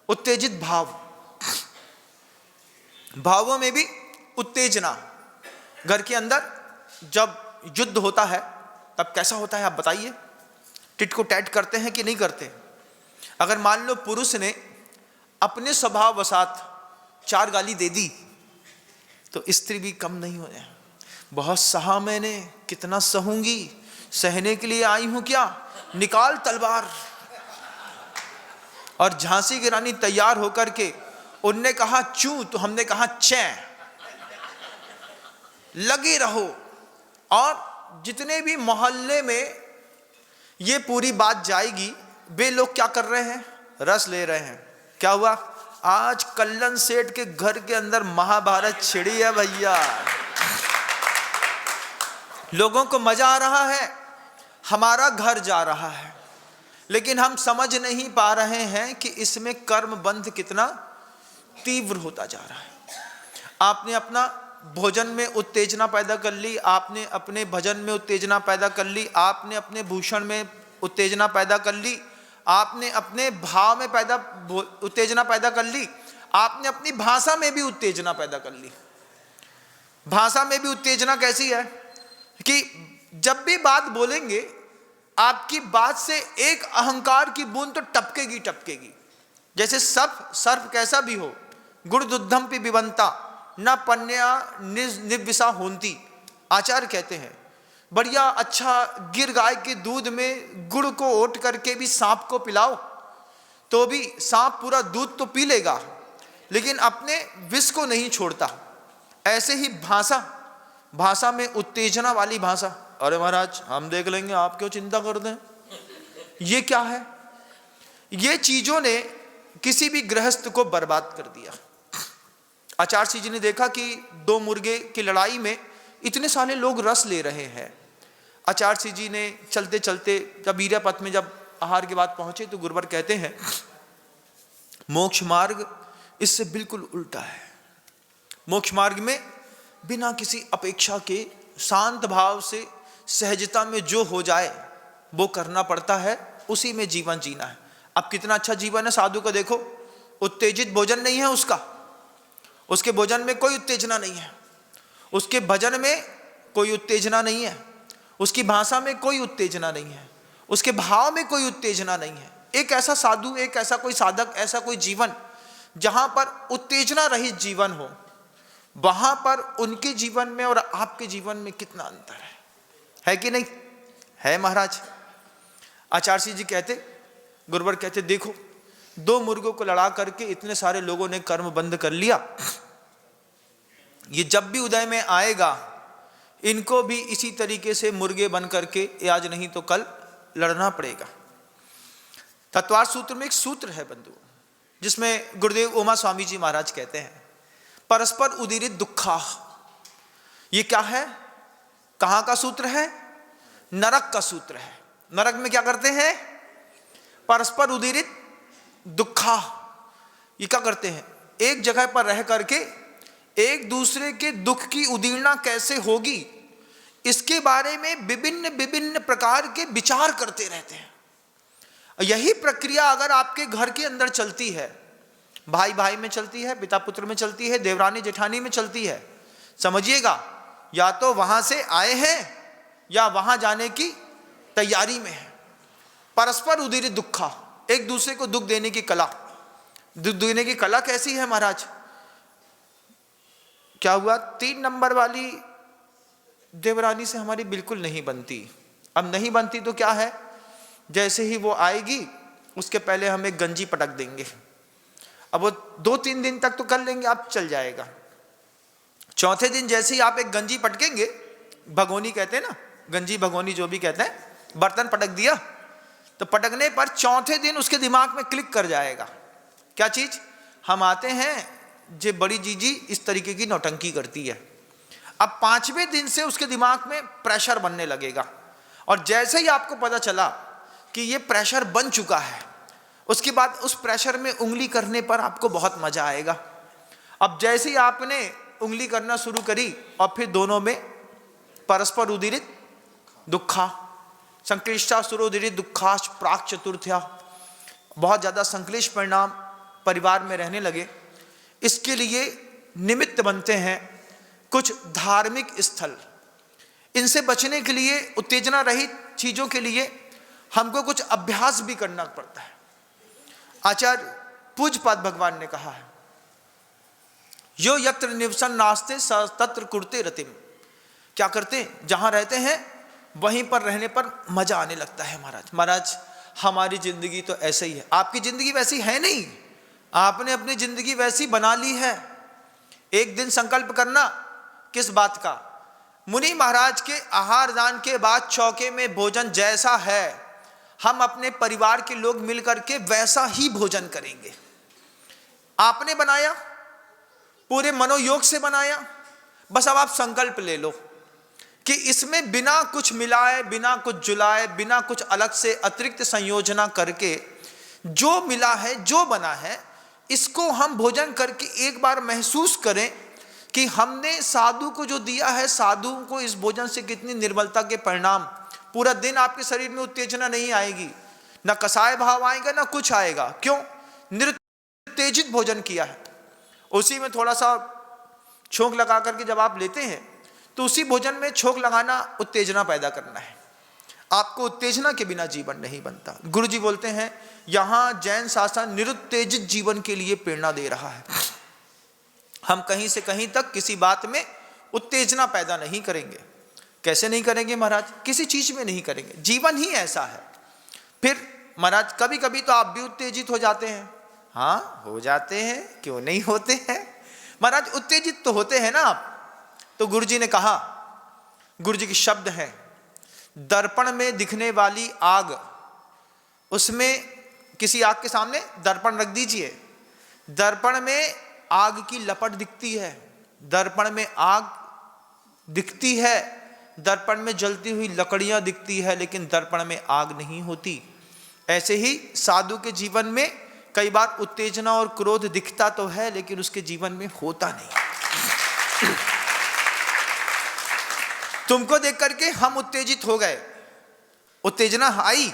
उत्तेजित भाव, भावों में भी उत्तेजना। घर के अंदर जब युद्ध होता है तब कैसा होता है आप बताइए? टिट को टैट करते हैं कि नहीं करते? अगर मान लो पुरुष ने अपने स्वभाव वसात 4 गाली दे दी, तो स्त्री भी कम नहीं हो जाए। बहुत सहा मैंने, कितना सहूंगी, सहने के लिए आई हूं क्या, निकाल तलवार। और झांसी की रानी तैयार होकर के, उनने कहा चू तो हमने कहा चैं, लगे रहो। और जितने भी मोहल्ले में ये पूरी बात जाएगी, वे लोग क्या कर रहे हैं, रस ले रहे हैं। क्या हुआ, आज कल्लन सेठ के घर के अंदर महाभारत छिड़ी है भैया। लोगों को मजा आ रहा है, हमारा घर जा रहा है, लेकिन हम समझ नहीं पा रहे हैं कि इसमें कर्म बंध कितना तीव्र होता जा रहा है। आपने अपना भोजन में उत्तेजना पैदा कर ली, आपने अपने भजन में उत्तेजना पैदा कर ली, आपने अपने भूषण में उत्तेजना पैदा कर ली, आपने अपने भाव में उत्तेजना पैदा कर ली, आपने अपनी भाषा में भी उत्तेजना पैदा कर ली। भाषा में भी उत्तेजना कैसी है कि जब भी बात बोलेंगे, आपकी बात से एक अहंकार की बूंद तो टपकेगी। जैसे सर्प कैसा भी हो, गुड़ दुद्धम पी बिबंता न पन्या निर्विषा होंती। आचार्य कहते हैं बढ़िया अच्छा गिर गाय के दूध में गुड़ को ओट करके भी सांप को पिलाओ, तो भी सांप पूरा दूध तो पी लेगा, लेकिन अपने विष को नहीं छोड़ता। ऐसे ही भाषा में उत्तेजना वाली भाषा, अरे महाराज हम देख लेंगे, आप क्यों चिंता कर दें, ये क्या है। ये चीजों ने किसी भी गृहस्थ को बर्बाद कर दिया। आचार्य जी ने देखा कि 2 मुर्गे की लड़ाई में इतने सारे लोग रस ले रहे हैं। आचार्य जी ने चलते चलते जब वीर्यपथ में जब आहार के बाद पहुंचे, तो गुरुवर कहते हैं मोक्ष मार्ग इससे बिल्कुल उल्टा है। मोक्ष मार्ग में बिना किसी अपेक्षा के शांत भाव से सहजता में जो हो जाए वो करना पड़ता है, उसी में जीवन जीना है। अब कितना अच्छा जीवन है साधु का, देखो उत्तेजित भोजन नहीं है उसके भोजन में कोई उत्तेजना नहीं है, उसके भजन में कोई उत्तेजना नहीं है, उसकी भाषा में कोई उत्तेजना नहीं है, उसके भाव में कोई उत्तेजना नहीं है। एक ऐसा साधु, एक ऐसा कोई साधक, ऐसा कोई जीवन जहां पर उत्तेजना रहित जीवन हो, वहां पर उनके जीवन में और आपके जीवन में कितना अंतर है कि नहीं है महाराज। आचार्य जी कहते, गुरुवर कहते, देखो 2 मुर्गों को लड़ा करके इतने सारे लोगों ने कर्म बंद कर लिया, ये जब भी उदय में आएगा इनको भी इसी तरीके से मुर्गे बन करके आज नहीं तो कल लड़ना पड़ेगा। तत्वार सूत्र में एक सूत्र है बंधु, जिसमें गुरुदेव उमा स्वामी जी महाराज कहते हैं परस्पर उदीरित दुखा। ये क्या है, कहां का सूत्र है? नरक का सूत्र है। नरक में क्या करते हैं? परस्पर उदीरित दुखा। ये क्या करते हैं? एक जगह पर रह करके एक दूसरे के दुख की उदीरना कैसे होगी, इसके बारे में विभिन्न विभिन्न प्रकार के विचार करते रहते हैं। यही प्रक्रिया अगर आपके घर के अंदर चलती है, भाई भाई में चलती है, पिता पुत्र में चलती है, देवरानी जेठानी में चलती है, समझिएगा या तो वहां से आए हैं या वहां जाने की तैयारी में है। परस्पर उदीरित दुखा, एक दूसरे को दुख देने की कला। दुख देने की कला कैसी है महाराज? क्या हुआ, 3 नंबर वाली देवरानी से हमारी बिल्कुल नहीं बनती। अब नहीं बनती तो क्या है, जैसे ही वो आएगी उसके पहले हम एक गंजी पटक देंगे। अब वो 2-3 दिन तक तो कर लेंगे, आप चल जाएगा। चौथे दिन जैसे ही आप एक गंजी पटकेंगे, भगोनी कहते हैं ना, गंजी भगोनी जो भी कहते हैं, बर्तन पटक दिया तो पटकने पर चौथे दिन उसके दिमाग में क्लिक कर जाएगा। क्या चीज? हम आते हैं जे बड़ी जीजी इस तरीके की नौटंकी करती है। अब 5वें दिन से उसके दिमाग में प्रेशर बनने लगेगा, और जैसे ही आपको पता चला कि ये प्रेशर बन चुका है, उसके बाद उस प्रेशर में उंगली करने पर आपको बहुत मजा आएगा। अब जैसे ही आपने उंगली करना शुरू करी और फिर दोनों में परस्पर उदीरित दुखा, संक्लिष्टा सुरोदीरित दुखाश प्राक चतुर्थ्या, बहुत ज्यादा संक्लिष्ट परिणाम परिवार में रहने लगे। इसके लिए निमित्त बनते हैं कुछ धार्मिक स्थल। इनसे बचने के लिए, उत्तेजना रहित चीजों के लिए हमको कुछ अभ्यास भी करना पड़ता है। आचार्य पूज्यपाद भगवान ने कहा है, यो यत्र निवसन नास्ते स तत्र कुरुते रतिम। क्या करते? जहां रहते हैं वहीं पर रहने पर मजा आने लगता है। महाराज हमारी जिंदगी तो ऐसे ही है। आपकी जिंदगी वैसी है नहीं, आपने अपनी जिंदगी वैसी बना ली है। एक दिन संकल्प करना, किस बात का? मुनि महाराज के आहार दान के बाद चौके में भोजन जैसा है, हम अपने परिवार के लोग मिलकर के वैसा ही भोजन करेंगे। आपने बनाया, पूरे मनोयोग से बनाया, बस अब आप संकल्प ले लो कि इसमें बिना कुछ मिलाए, बिना कुछ जुलाए, बिना कुछ अलग से अतिरिक्त संयोजना करके जो मिला है, जो बना है, इसको हम भोजन करके एक बार महसूस करें कि हमने साधु को जो दिया है, साधु को इस भोजन से कितनी निर्मलता के परिणाम। पूरा दिन आपके शरीर में उत्तेजना नहीं आएगी, ना कसाय भाव आएगा, ना कुछ आएगा। क्यों? निरुत्तेजित भोजन किया है। उसी में थोड़ा सा छोंक लगा करके जब आप लेते हैं तो उसी भोजन में छोंक लगाना उत्तेजना पैदा करना है। आपको उत्तेजना के बिना जीवन नहीं बनता। गुरु जी बोलते हैं यहां जैन शासन निरुत्तेजित जीवन के लिए प्रेरणा दे रहा है। हम कहीं से कहीं तक किसी बात में उत्तेजना पैदा नहीं करेंगे। कैसे नहीं करेंगे महाराज? किसी चीज में नहीं करेंगे, जीवन ही ऐसा है। फिर महाराज कभी कभी तो आप भी उत्तेजित हो जाते हैं। हाँ, हो जाते हैं, क्यों नहीं होते हैं महाराज? उत्तेजित तो होते हैं ना आप। तो गुरु जी ने कहा, गुरु जी के शब्द हैं, दर्पण में दिखने वाली आग, उसमें किसी आग के सामने दर्पण रख दीजिए, दर्पण में आग की लपट दिखती है, दर्पण में आग दिखती है, दर्पण में जलती हुई लकड़ियां दिखती है, लेकिन दर्पण में आग नहीं होती। ऐसे ही साधु के जीवन में कई बार उत्तेजना और क्रोध दिखता तो है, लेकिन उसके जीवन में होता नहीं। तुमको देख करके हम उत्तेजित हो गए, उत्तेजना आई,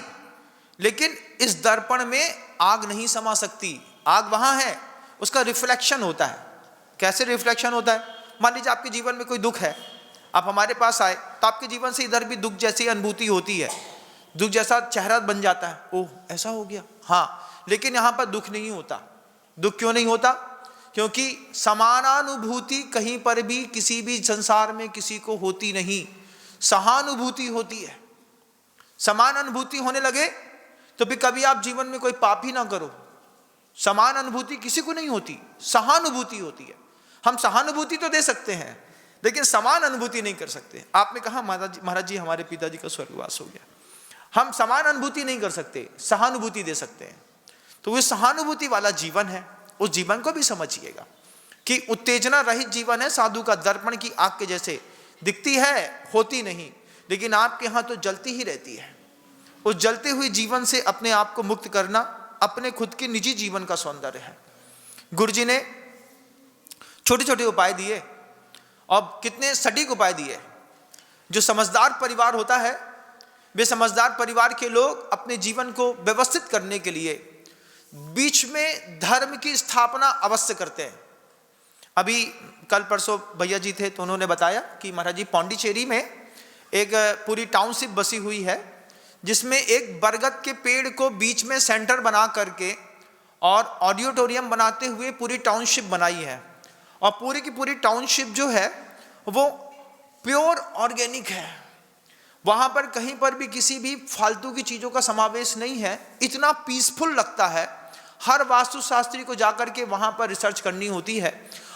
लेकिन इस दर्पण में आग नहीं समा सकती। आग वहां है, उसका रिफ्लेक्शन होता है। कैसे रिफ्लेक्शन होता है? मान लीजिए आपके जीवन में कोई दुख है, आप हमारे पास आए तो आपके जीवन से इधर भी दुख जैसी अनुभूति होती है, दुख जैसा चेहरा बन जाता है, ओह ऐसा हो गया। हाँ, लेकिन यहां पर दुख नहीं होता। दुख क्यों नहीं होता? क्योंकि समानानुभूति कहीं पर भी किसी भी संसार में किसी को होती नहीं, सहानुभूति होती है। समान अनुभूति होने लगे तो भी कभी आप जीवन में कोई पाप ही ना करो, समान अनुभूति किसी को नहीं होती, सहानुभूति होती है। हम सहानुभूति तो दे सकते हैं, लेकिन समान अनुभूति नहीं कर सकते। आपने कहा महाराज जी हमारे पिताजी का स्वर्गवास हो गया, हम समान अनुभूति नहीं कर सकते, सहानुभूति दे सकते हैं। तो वो सहानुभूति वाला जीवन है, उस जीवन को भी समझिएगा कि उत्तेजना रहित जीवन है। साधु का दर्पण की आग के जैसे दिखती है, होती नहीं, लेकिन आपके यहाँ तो जलती ही रहती है। उस जलते हुए जीवन से अपने आप को मुक्त करना अपने खुद के निजी जीवन का सौंदर्य है। गुरुजी ने छोटे छोटे उपाय दिए और कितने सटीक उपाय दिए। जो समझदार परिवार होता है, वे समझदार परिवार के लोग अपने जीवन को व्यवस्थित करने के लिए बीच में धर्म की स्थापना अवश्य करते हैं। अभी कल परसों भैया जी थे तो उन्होंने बताया कि महाराज जी पौंडीचेरी में एक पूरी टाउनशिप बसी हुई है, जिसमें एक बरगद के पेड़ को बीच में सेंटर बना करके और ऑडिटोरियम बनाते हुए पूरी टाउनशिप बनाई है। और पूरी की पूरी टाउनशिप जो है वो प्योर ऑर्गेनिक है। वहाँ पर कहीं पर भी किसी भी फालतू की चीज़ों का समावेश नहीं है। इतना पीसफुल लगता है। हर वास्तुशास्त्री को जाकर के वहाँ पर रिसर्च करनी होती है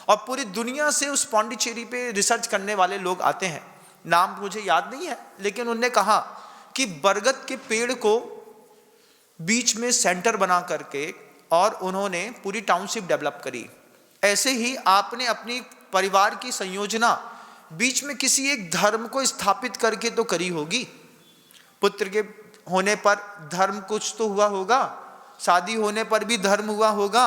और पूरी दुनिया से उस पौंडीचेरी पे रिसर्च करने वाले लोग आते हैं। नाम मुझे याद नहीं है, लेकिन उन्होंने कहा कि बरगद के पेड़ को बीच में सेंटर बना करके और उन्होंने पूरी टाउनशिप डेवलप करी। ऐसे ही आपने अपनी परिवार की संयोजना बीच में किसी एक धर्म को स्थापित करके तो करी होगी। पुत्र के होने पर धर्म कुछ तो हुआ होगा, शादी होने पर भी धर्म हुआ होगा,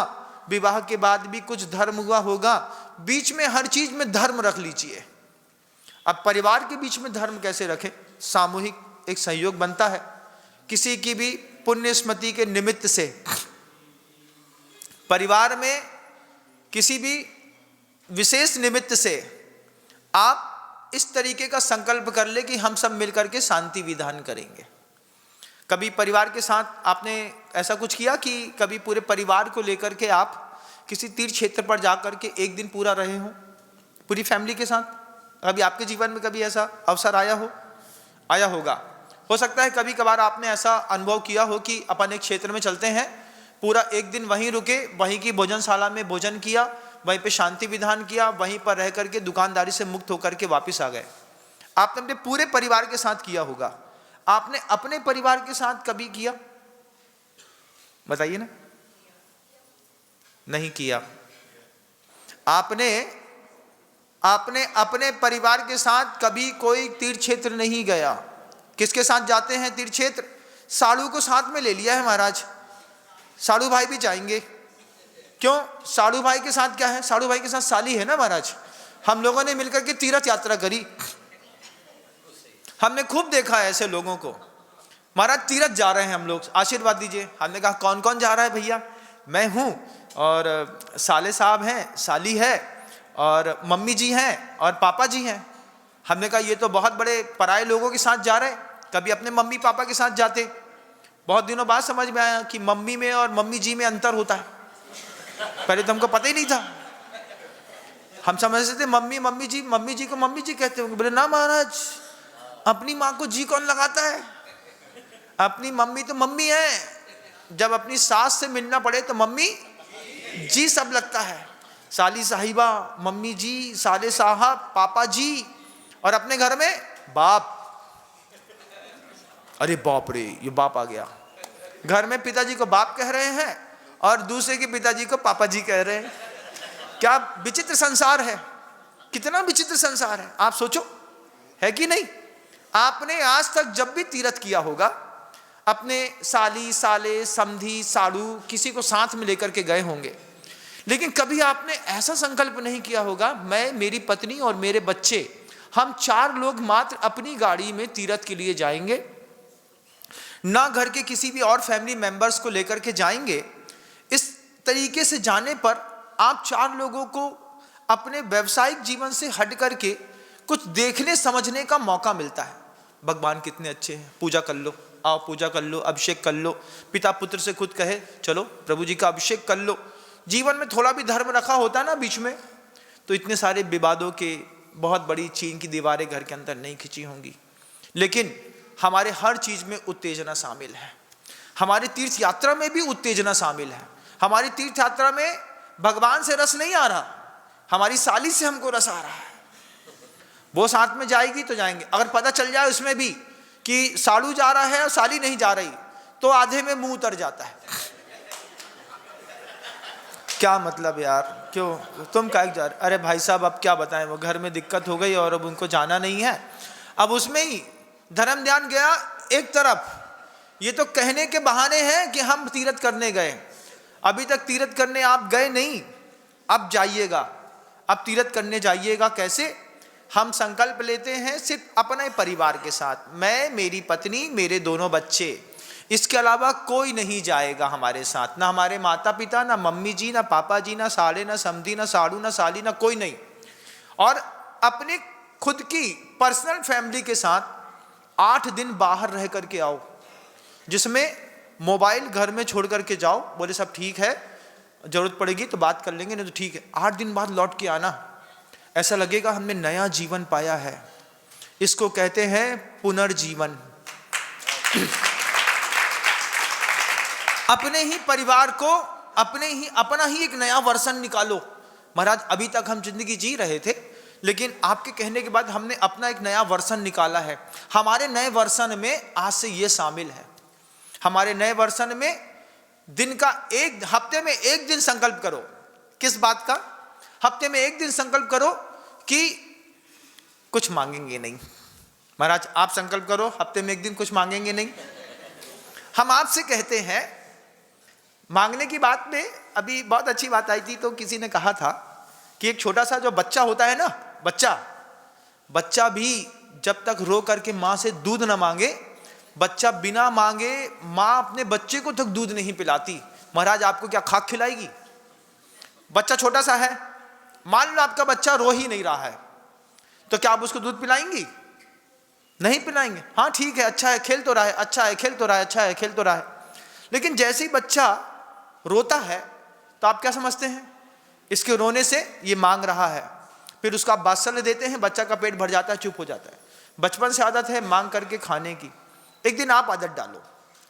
विवाह के बाद भी कुछ धर्म हुआ होगा। बीच में हर चीज में धर्म रख लीजिए। अब परिवार के बीच में धर्म कैसे रखें? सामूहिक एक सहयोग बनता है। किसी की भी पुण्य स्मृति के निमित्त से परिवार में किसी भी विशेष निमित्त से आप इस तरीके का संकल्प कर ले कि हम सब मिलकर के शांति विधान करेंगे। कभी परिवार के साथ आपने ऐसा कुछ किया कि कभी पूरे परिवार को लेकर के आप किसी तीर्थ क्षेत्र पर जाकर के एक दिन पूरा रहे हो पूरी फैमिली के साथ? कभी आपके जीवन में कभी ऐसा अवसर आया होगा। हो सकता है कभी कभार आपने ऐसा अनुभव किया हो कि अपन एक क्षेत्र में चलते हैं, पूरा एक दिन वहीं रुके, वहीं की भोजनशाला में भोजन किया, वहीं पे शांति विधान किया, वहीं पर रह करके दुकानदारी से मुक्त होकर के वापस आ गए। आपने अपने पूरे परिवार के साथ किया होगा। आपने अपने परिवार के साथ कभी किया? बताइए ना। नहीं किया। आपने अपने परिवार के साथ कभी कोई तीर्थ क्षेत्र नहीं गया। किसके साथ जाते हैं तीर्थ क्षेत्र? साड़ू को साथ में ले लिया है महाराज। साड़ू भाई भी जाएंगे। क्यों? साड़ू भाई के साथ क्या है? साड़ू भाई के साथ साली है ना महाराज। हम लोगों ने मिलकर के तीर्थ यात्रा करी। हमने खूब देखा है ऐसे लोगों को। महाराज तीर्थ जा रहे हैं हम लोग, आशीर्वाद दीजिए। हमने कहा कौन कौन जा रहा है भैया? मैं हूँ और साले साहब हैं, साली है और मम्मी जी हैं और पापा जी हैं। हमने कहा ये तो बहुत बड़े पराये लोगों के साथ जा रहे हैं। कभी अपने मम्मी पापा के साथ जाते। बहुत दिनों बाद समझ में आया कि मम्मी में और मम्मी जी में अंतर होता है। पहले तो हमको पता ही नहीं था। हम समझते थे मम्मी जी को मम्मी जी कहते होंगे। बोले ना महाराज, अपनी माँ को जी कौन लगाता है? अपनी मम्मी तो मम्मी है। जब अपनी सास से मिलना पड़े तो मम्मी जी सब लगता है। साली साहिबा, मम्मी जी, साले साहब, पापा जी, और अपने घर में बाप। अरे बाप रे, ये बाप आ गया। घर में पिताजी को बाप कह रहे हैं और दूसरे के पिताजी को पापा जी कह रहे हैं। क्या विचित्र संसार है, कितना विचित्र संसार है। आप सोचो, है कि नहीं? आपने आज तक जब भी तीर्थ किया होगा, अपने साली, साले, समधी, साड़ू किसी को साथ में लेकर के गए होंगे, लेकिन कभी आपने ऐसा संकल्प नहीं किया होगा मैं, मेरी पत्नी और मेरे बच्चे, हम 4 लोग मात्र अपनी गाड़ी में तीर्थ के लिए जाएंगे। ना घर के किसी भी और फैमिली मेंबर्स को लेकर के जाएंगे। इस तरीके से जाने पर आप 4 लोगों को अपने व्यावसायिक जीवन से हट करके कुछ देखने समझने का मौका मिलता है। भगवान कितने अच्छे हैं, पूजा कर लो, आओ पूजा कर लो, अभिषेक कर लो। पिता पुत्र से खुद कहे चलो प्रभु जी का अभिषेक कर लो। जीवन में थोड़ा भी धर्म रखा होता है ना बीच में, तो इतने सारे विवादों के बहुत बड़ी चीन की दीवारें घर के अंदर नहीं खिंची होंगी। लेकिन हमारे हर चीज में उत्तेजना शामिल है। हमारी तीर्थ यात्रा में भी उत्तेजना शामिल है। हमारी तीर्थ यात्रा में भगवान से रस नहीं आ रहा, हमारी साली से हमको रस आ रहा है। वो साथ में जाएगी तो जाएंगे। अगर पता चल जाए उसमें भी कि साड़ू जा रहा है और साली नहीं जा रही, तो आधे में मुंह उतर जाता है। क्या मतलब यार, क्यों तुम काहे जा रहे? अरे भाई साहब अब क्या बताएं, वो घर में दिक्कत हो गई और अब उनको जाना नहीं है। अब उसमें ही धर्म ध्यान गया एक तरफ। ये तो कहने के बहाने हैं कि हम तीर्थ करने गए, अभी तक तीर्थ करने आप गए नहीं, अब जाइएगा, अब तीर्थ करने जाइएगा। कैसे? हम संकल्प लेते हैं सिर्फ अपने परिवार के साथ, मैं, मेरी पत्नी, मेरे दोनों बच्चे, इसके अलावा कोई नहीं जाएगा हमारे साथ, ना हमारे माता पिता, ना मम्मी जी, ना पापा जी, ना साले, ना समधी, ना साड़ू, ना साली, ना कोई नहीं। और अपने खुद की पर्सनल फैमिली के साथ 8 दिन बाहर रह करके आओ, जिसमें मोबाइल घर में छोड़ करके जाओ। बोले सब ठीक है, जरूरत पड़ेगी तो बात कर लेंगे, नहीं तो ठीक है। 8 दिन बाद लौट के आना, ऐसा लगेगा हमने नया जीवन पाया है। इसको कहते हैं पुनर्जीवन। अपने ही परिवार को, अपना ही एक नया वर्षन निकालो। महाराज अभी तक हम जिंदगी जी रहे थे, लेकिन आपके कहने के बाद हमने अपना एक नया वर्षन निकाला है। हमारे नए वर्षन में आज से ये शामिल है। हमारे नए वर्षन में दिन का एक, हफ्ते में एक दिन संकल्प करो। किस बात का? हफ्ते में एक दिन संकल्प करो कि कुछ मांगेंगे नहीं। महाराज आप संकल्प करो हफ्ते में एक दिन कुछ मांगेंगे नहीं। हम आपसे कहते हैं, मांगने की बात में अभी बहुत अच्छी बात आई थी, तो किसी ने कहा था कि एक छोटा सा जो बच्चा होता है ना, बच्चा भी जब तक रो करके माँ से दूध ना मांगे, बच्चा बिना मांगे माँ अपने बच्चे को तक दूध नहीं पिलाती। महाराज आपको क्या खाक खिलाएगी? बच्चा छोटा सा है, मान लो आपका बच्चा रो ही नहीं रहा है, तो क्या आप उसको दूध पिलाएंगी? नहीं पिलाएंगे। हाँ ठीक है, अच्छा है खेल तो रहा है, अच्छा है खेल तो रहा है, अच्छा है खेल तो रहा है। लेकिन जैसे ही बच्चा रोता है तो आप क्या समझते हैं? इसके रोने से ये मांग रहा है। फिर उसको आप वात्सल्य देते हैं, बच्चा का पेट भर जाता है, चुप हो जाता है। बचपन से आदत है मांग करके खाने की। एक दिन आप आदत डालो,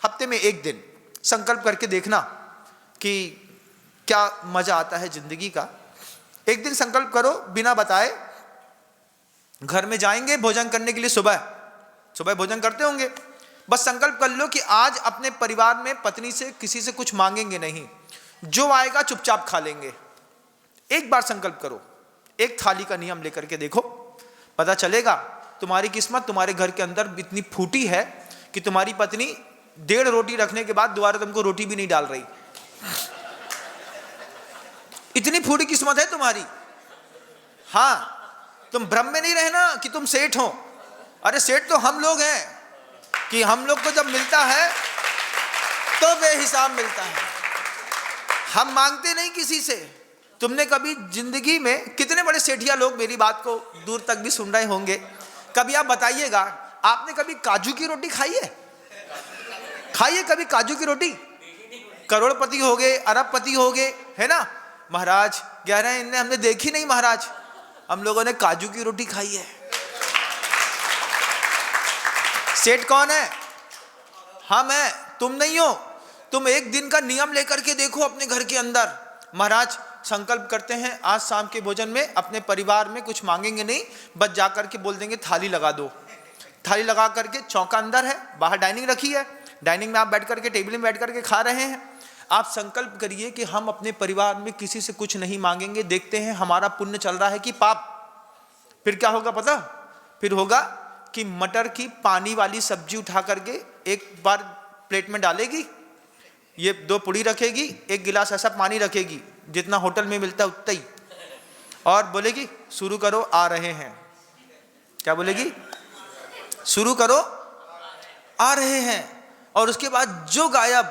हफ्ते में एक दिन संकल्प करके देखना कि क्या मजा आता है जिंदगी का। एक दिन संकल्प करो बिना बताए, घर में जाएंगे भोजन करने के लिए, सुबह भोजन करते होंगे, बस संकल्प कर लो कि आज अपने परिवार में पत्नी से किसी से कुछ मांगेंगे नहीं, जो आएगा चुपचाप खा लेंगे। एक बार संकल्प करो, एक थाली का नियम लेकर के देखो, पता चलेगा तुम्हारी किस्मत तुम्हारे घर के अंदर इतनी फूटी है कि तुम्हारी पत्नी 1.5 रोटी रखने के बाद दोबारा तुमको रोटी भी नहीं डाल रही। इतनी फूटी किस्मत है तुम्हारी। हाँ, तुम भ्रम में नहीं रहना कि तुम सेठ हो। अरे सेठ तो हम लोग हैं कि हम लोग को जब मिलता है तो बेहिसाब मिलता है, हम मांगते नहीं किसी से। तुमने कभी जिंदगी में, कितने बड़े सेठिया लोग मेरी बात को दूर तक भी सुन रहे होंगे, कभी आप बताइएगा आपने कभी काजू की रोटी खाई है? खाइए कभी काजू की रोटी। करोड़पति हो गए, अरबपति हो गए, है ना महाराज, 11 इनने हमने देखी नहीं महाराज, हम लोगों ने काजू की रोटी खाई है। सेठ कौन है? हम हैं, तुम नहीं हो। तुम एक दिन का नियम लेकर के देखो अपने घर के अंदर। महाराज संकल्प करते हैं आज शाम के भोजन में अपने परिवार में कुछ मांगेंगे नहीं, बस जाकर के बोल देंगे थाली लगा दो। थाली लगा करके, चौका अंदर है, बाहर डाइनिंग रखी है, डाइनिंग में आप बैठ करके, टेबल में बैठ करके खा रहे हैं। आप संकल्प करिए कि हम अपने परिवार में किसी से कुछ नहीं मांगेंगे, देखते हैं हमारा पुण्य चल रहा है कि पाप। फिर क्या होगा पता? फिर होगा कि मटर की पानी वाली सब्जी उठा करके एक बार प्लेट में डालेगी, ये 2 पुड़ी रखेगी, 1 गिलास ऐसा पानी रखेगी जितना होटल में मिलता है उतना ही, और बोलेगी शुरू करो आ रहे हैं। क्या बोलेगी? शुरू करो आ रहे हैं। और उसके बाद जो गायब,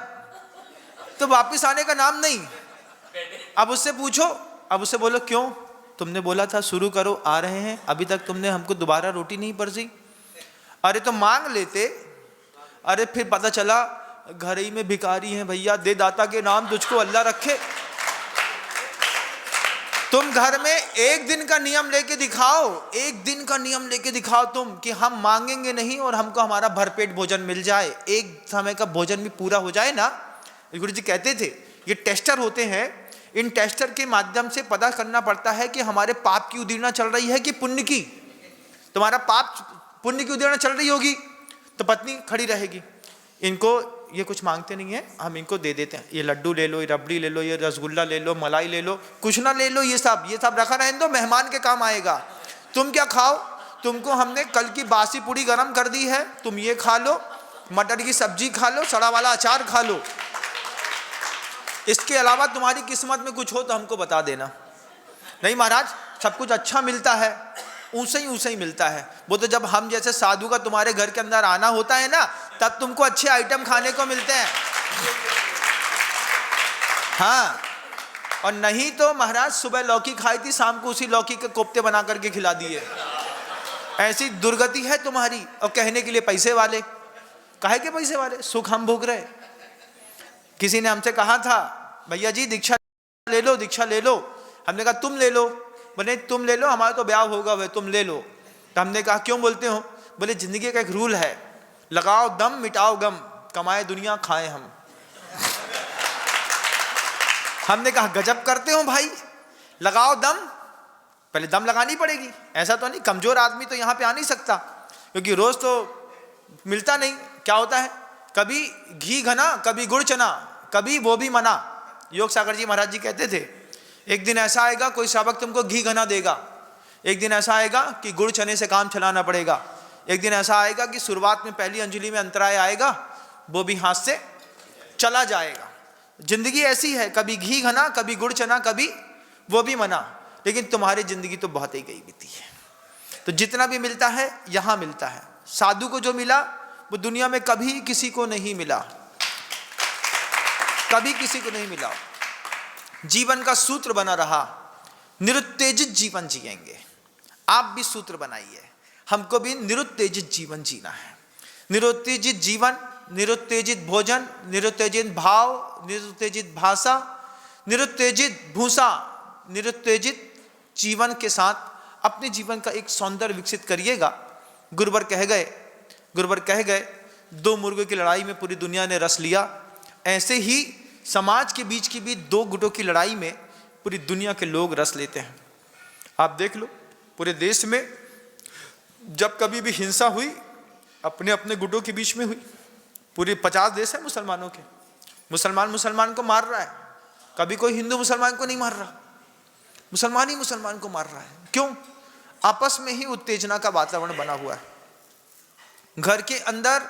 तो वापिस आने का नाम नहीं। अब उससे पूछो, अब उससे बोलो क्यों? तुमने बोला था शुरू करो आ रहे हैं, अभी तक तुमने हमको दोबारा रोटी नहीं परसी। अरे तो मांग लेते। अरे फिर पता चला घर ही में भिखारी हैं भैया, दे दाता के नाम तुझको अल्लाह रखे। तुम घर में एक दिन का नियम लेके दिखाओ, एक दिन का नियम लेके दिखाओ तुम कि हम मांगेंगे नहीं और हमको हमारा भरपेट भोजन मिल जाए, एक समय का भोजन भी पूरा हो जाए ना। गुरु जी कहते थे ये टेस्टर होते हैं, इन टेस्टर के माध्यम से पता करना पड़ता है कि हमारे पाप की उदीरना चल रही है कि पुण्य की। तुम्हारा पाप पुण्य की उदीरना चल रही होगी तो पत्नी खड़ी रहेगी, इनको ये कुछ मांगते नहीं है, हम इनको दे देते हैं, ये लड्डू ले लो, ये रबड़ी ले लो, ये रसगुल्ला ले लो, मलाई ले लो, कुछ ना ले लो, ये सब रखा रहने दो, मेहमान के काम आएगा। तुम क्या खाओ, तुमको हमने कल की बासी पूड़ी गरम कर दी है, तुम ये खा लो, मटर की सब्जी खा लो, सड़ा वाला अचार खा लो, इसके अलावा तुम्हारी किस्मत में कुछ हो तो हमको बता देना। नहीं महाराज, सब कुछ अच्छा मिलता है, ऊंसे ही मिलता है। वो तो जब हम जैसे साधु का तुम्हारे घर के अंदर आना होता है ना, तब तुमको अच्छे आइटम खाने को मिलते हैं। हाँ, और नहीं तो महाराज सुबह लौकी खाई थी, शाम को उसी लौकी के कोफ्ते बना करके खिला दिए। ऐसी दुर्गति है तुम्हारी। और कहने के लिए पैसे वाले, काहे के पैसे वाले, सुख हम भोग रहे। किसी ने हमसे कहा था, भैया जी दीक्षा ले लो, दीक्षा ले लो। हमने कहा तुम ले लो। बोले तुम ले लो, हमारा तो ब्याह होगा भाई, तुम ले लो। तो हमने कहा क्यों बोलते हो? बोले जिंदगी का एक रूल है, लगाओ दम मिटाओ गम, कमाए दुनिया खाए हम। हमने कहा गजब करते हो भाई, लगाओ दम, पहले दम लगानी पड़ेगी। ऐसा तो नहीं, कमजोर आदमी तो यहाँ पे आ नहीं सकता, क्योंकि रोज तो मिलता नहीं। क्या होता है, कभी घी घना, कभी गुड़ चना, कभी वो भी मना। योग सागर जी महाराज जी कहते थे, एक दिन ऐसा आएगा कोई श्रावक तुमको घी घना देगा, एक दिन ऐसा आएगा कि गुड़ चने से काम चलाना पड़ेगा, एक दिन ऐसा आएगा कि शुरुआत में पहली अंजलि में अंतराय आएगा, वो भी हाथ से चला जाएगा। जिंदगी ऐसी है, कभी घी घना, कभी गुड़ चना, कभी वो भी मना। लेकिन तुम्हारी जिंदगी तो बहुत ही गई बीती है। तो जितना भी मिलता है यहाँ मिलता है। साधु को जो मिला वो दुनिया में कभी किसी को नहीं मिला, कभी किसी को नहीं मिला। जीवन का सूत्र बना रहा, निरुत्तेजित जीवन जिएंगे। आप भी सूत्र बनाइए, हमको भी निरुत्तेजित जीवन जीना है। निरुत्तेजित जीवन, निरुत्तेजित भोजन, निरुत्तेजित भाव, निरुत्तेजित भाषा, निरुत्तेजित भूषा, निरुत्तेजित जीवन के साथ अपने जीवन का एक सौंदर्य विकसित करिएगा। गुरुवर कह गए, दो मुर्गों की लड़ाई में पूरी दुनिया ने रस लिया। ऐसे ही समाज के बीच की भी दो गुटों की लड़ाई में पूरी दुनिया के लोग रस लेते हैं। आप देख लो, पूरे देश में जब कभी भी हिंसा हुई, अपने अपने गुटों के बीच में हुई। पूरे 50 देश है मुसलमानों के, मुसलमान को मार रहा है, कभी कोई हिंदू मुसलमान को नहीं मार रहा, मुसलमान ही मुसलमान को मार रहा है। क्यों? आपस में ही उत्तेजना का वातावरण बना हुआ है। घर के अंदर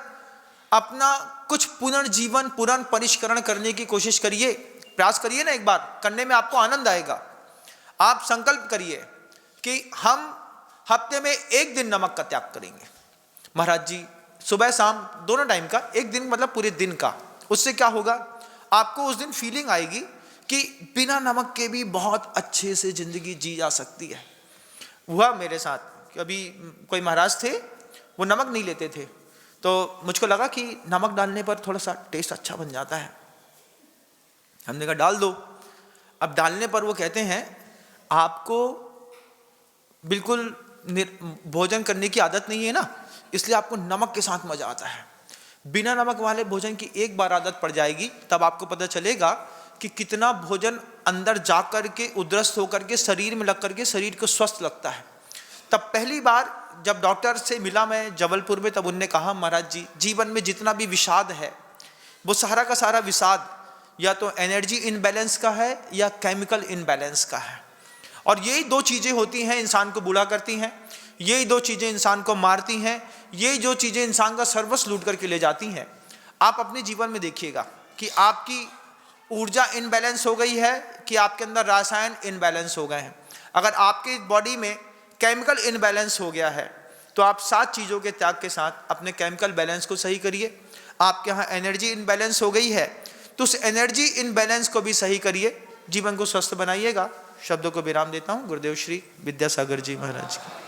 अपना कुछ पुनर्जीवन, पुनर्परिष्करण करने की कोशिश करिए, प्रयास करिए ना, एक बार करने में आपको आनंद आएगा। आप संकल्प करिए कि हम हफ्ते में एक दिन नमक का त्याग करेंगे। महाराज जी सुबह शाम दोनों टाइम का, एक दिन मतलब पूरे दिन का। उससे क्या होगा, आपको उस दिन फीलिंग आएगी कि बिना नमक के भी बहुत अच्छे से जिंदगी जी जा सकती है। हुआ मेरे साथ, कभी कोई महाराज थे, वो नमक नहीं लेते थे, तो मुझको लगा कि नमक डालने पर थोड़ा सा टेस्ट अच्छा बन जाता है। हमने कहा डाल दो। अब डालने पर वो कहते हैं आपको बिल्कुल भोजन करने की आदत नहीं है ना, इसलिए आपको नमक के साथ मजा आता है। बिना नमक वाले भोजन की एक बार आदत पड़ जाएगी, तब आपको पता चलेगा कि कितना भोजन अंदर जा कर के उद्रस्त होकर के शरीर में लग करके शरीर को स्वस्थ लगता है। तब पहली बार जब डॉक्टर से मिला मैं जबलपुर में, तब उनने कहा महाराज जी जीवन में जितना भी विषाद है वो सारा का सारा विषाद या तो एनर्जी इनबैलेंस का है या केमिकल इनबैलेंस का है। और यही दो चीज़ें होती हैं इंसान को बूढ़ा करती हैं, यही दो चीज़ें इंसान को मारती हैं, यही जो चीज़ें इंसान का सर्वस्व लूट करके ले जाती हैं। आप अपने जीवन में देखिएगा कि आपकी ऊर्जा इनबैलेंस हो गई है कि आपके अंदर रसायन इनबैलेंस हो गए हैं। अगर आपकी बॉडी में केमिकल इनबैलेंस हो गया है तो आप 7 चीज़ों के त्याग के साथ अपने केमिकल बैलेंस को सही करिए। आपके यहाँ एनर्जी इनबैलेंस हो गई है तो उस एनर्जी इनबैलेंस को भी सही करिए, जीवन को स्वस्थ बनाइएगा। शब्दों को विराम देता हूँ। गुरुदेव श्री विद्यासागर जी महाराज की।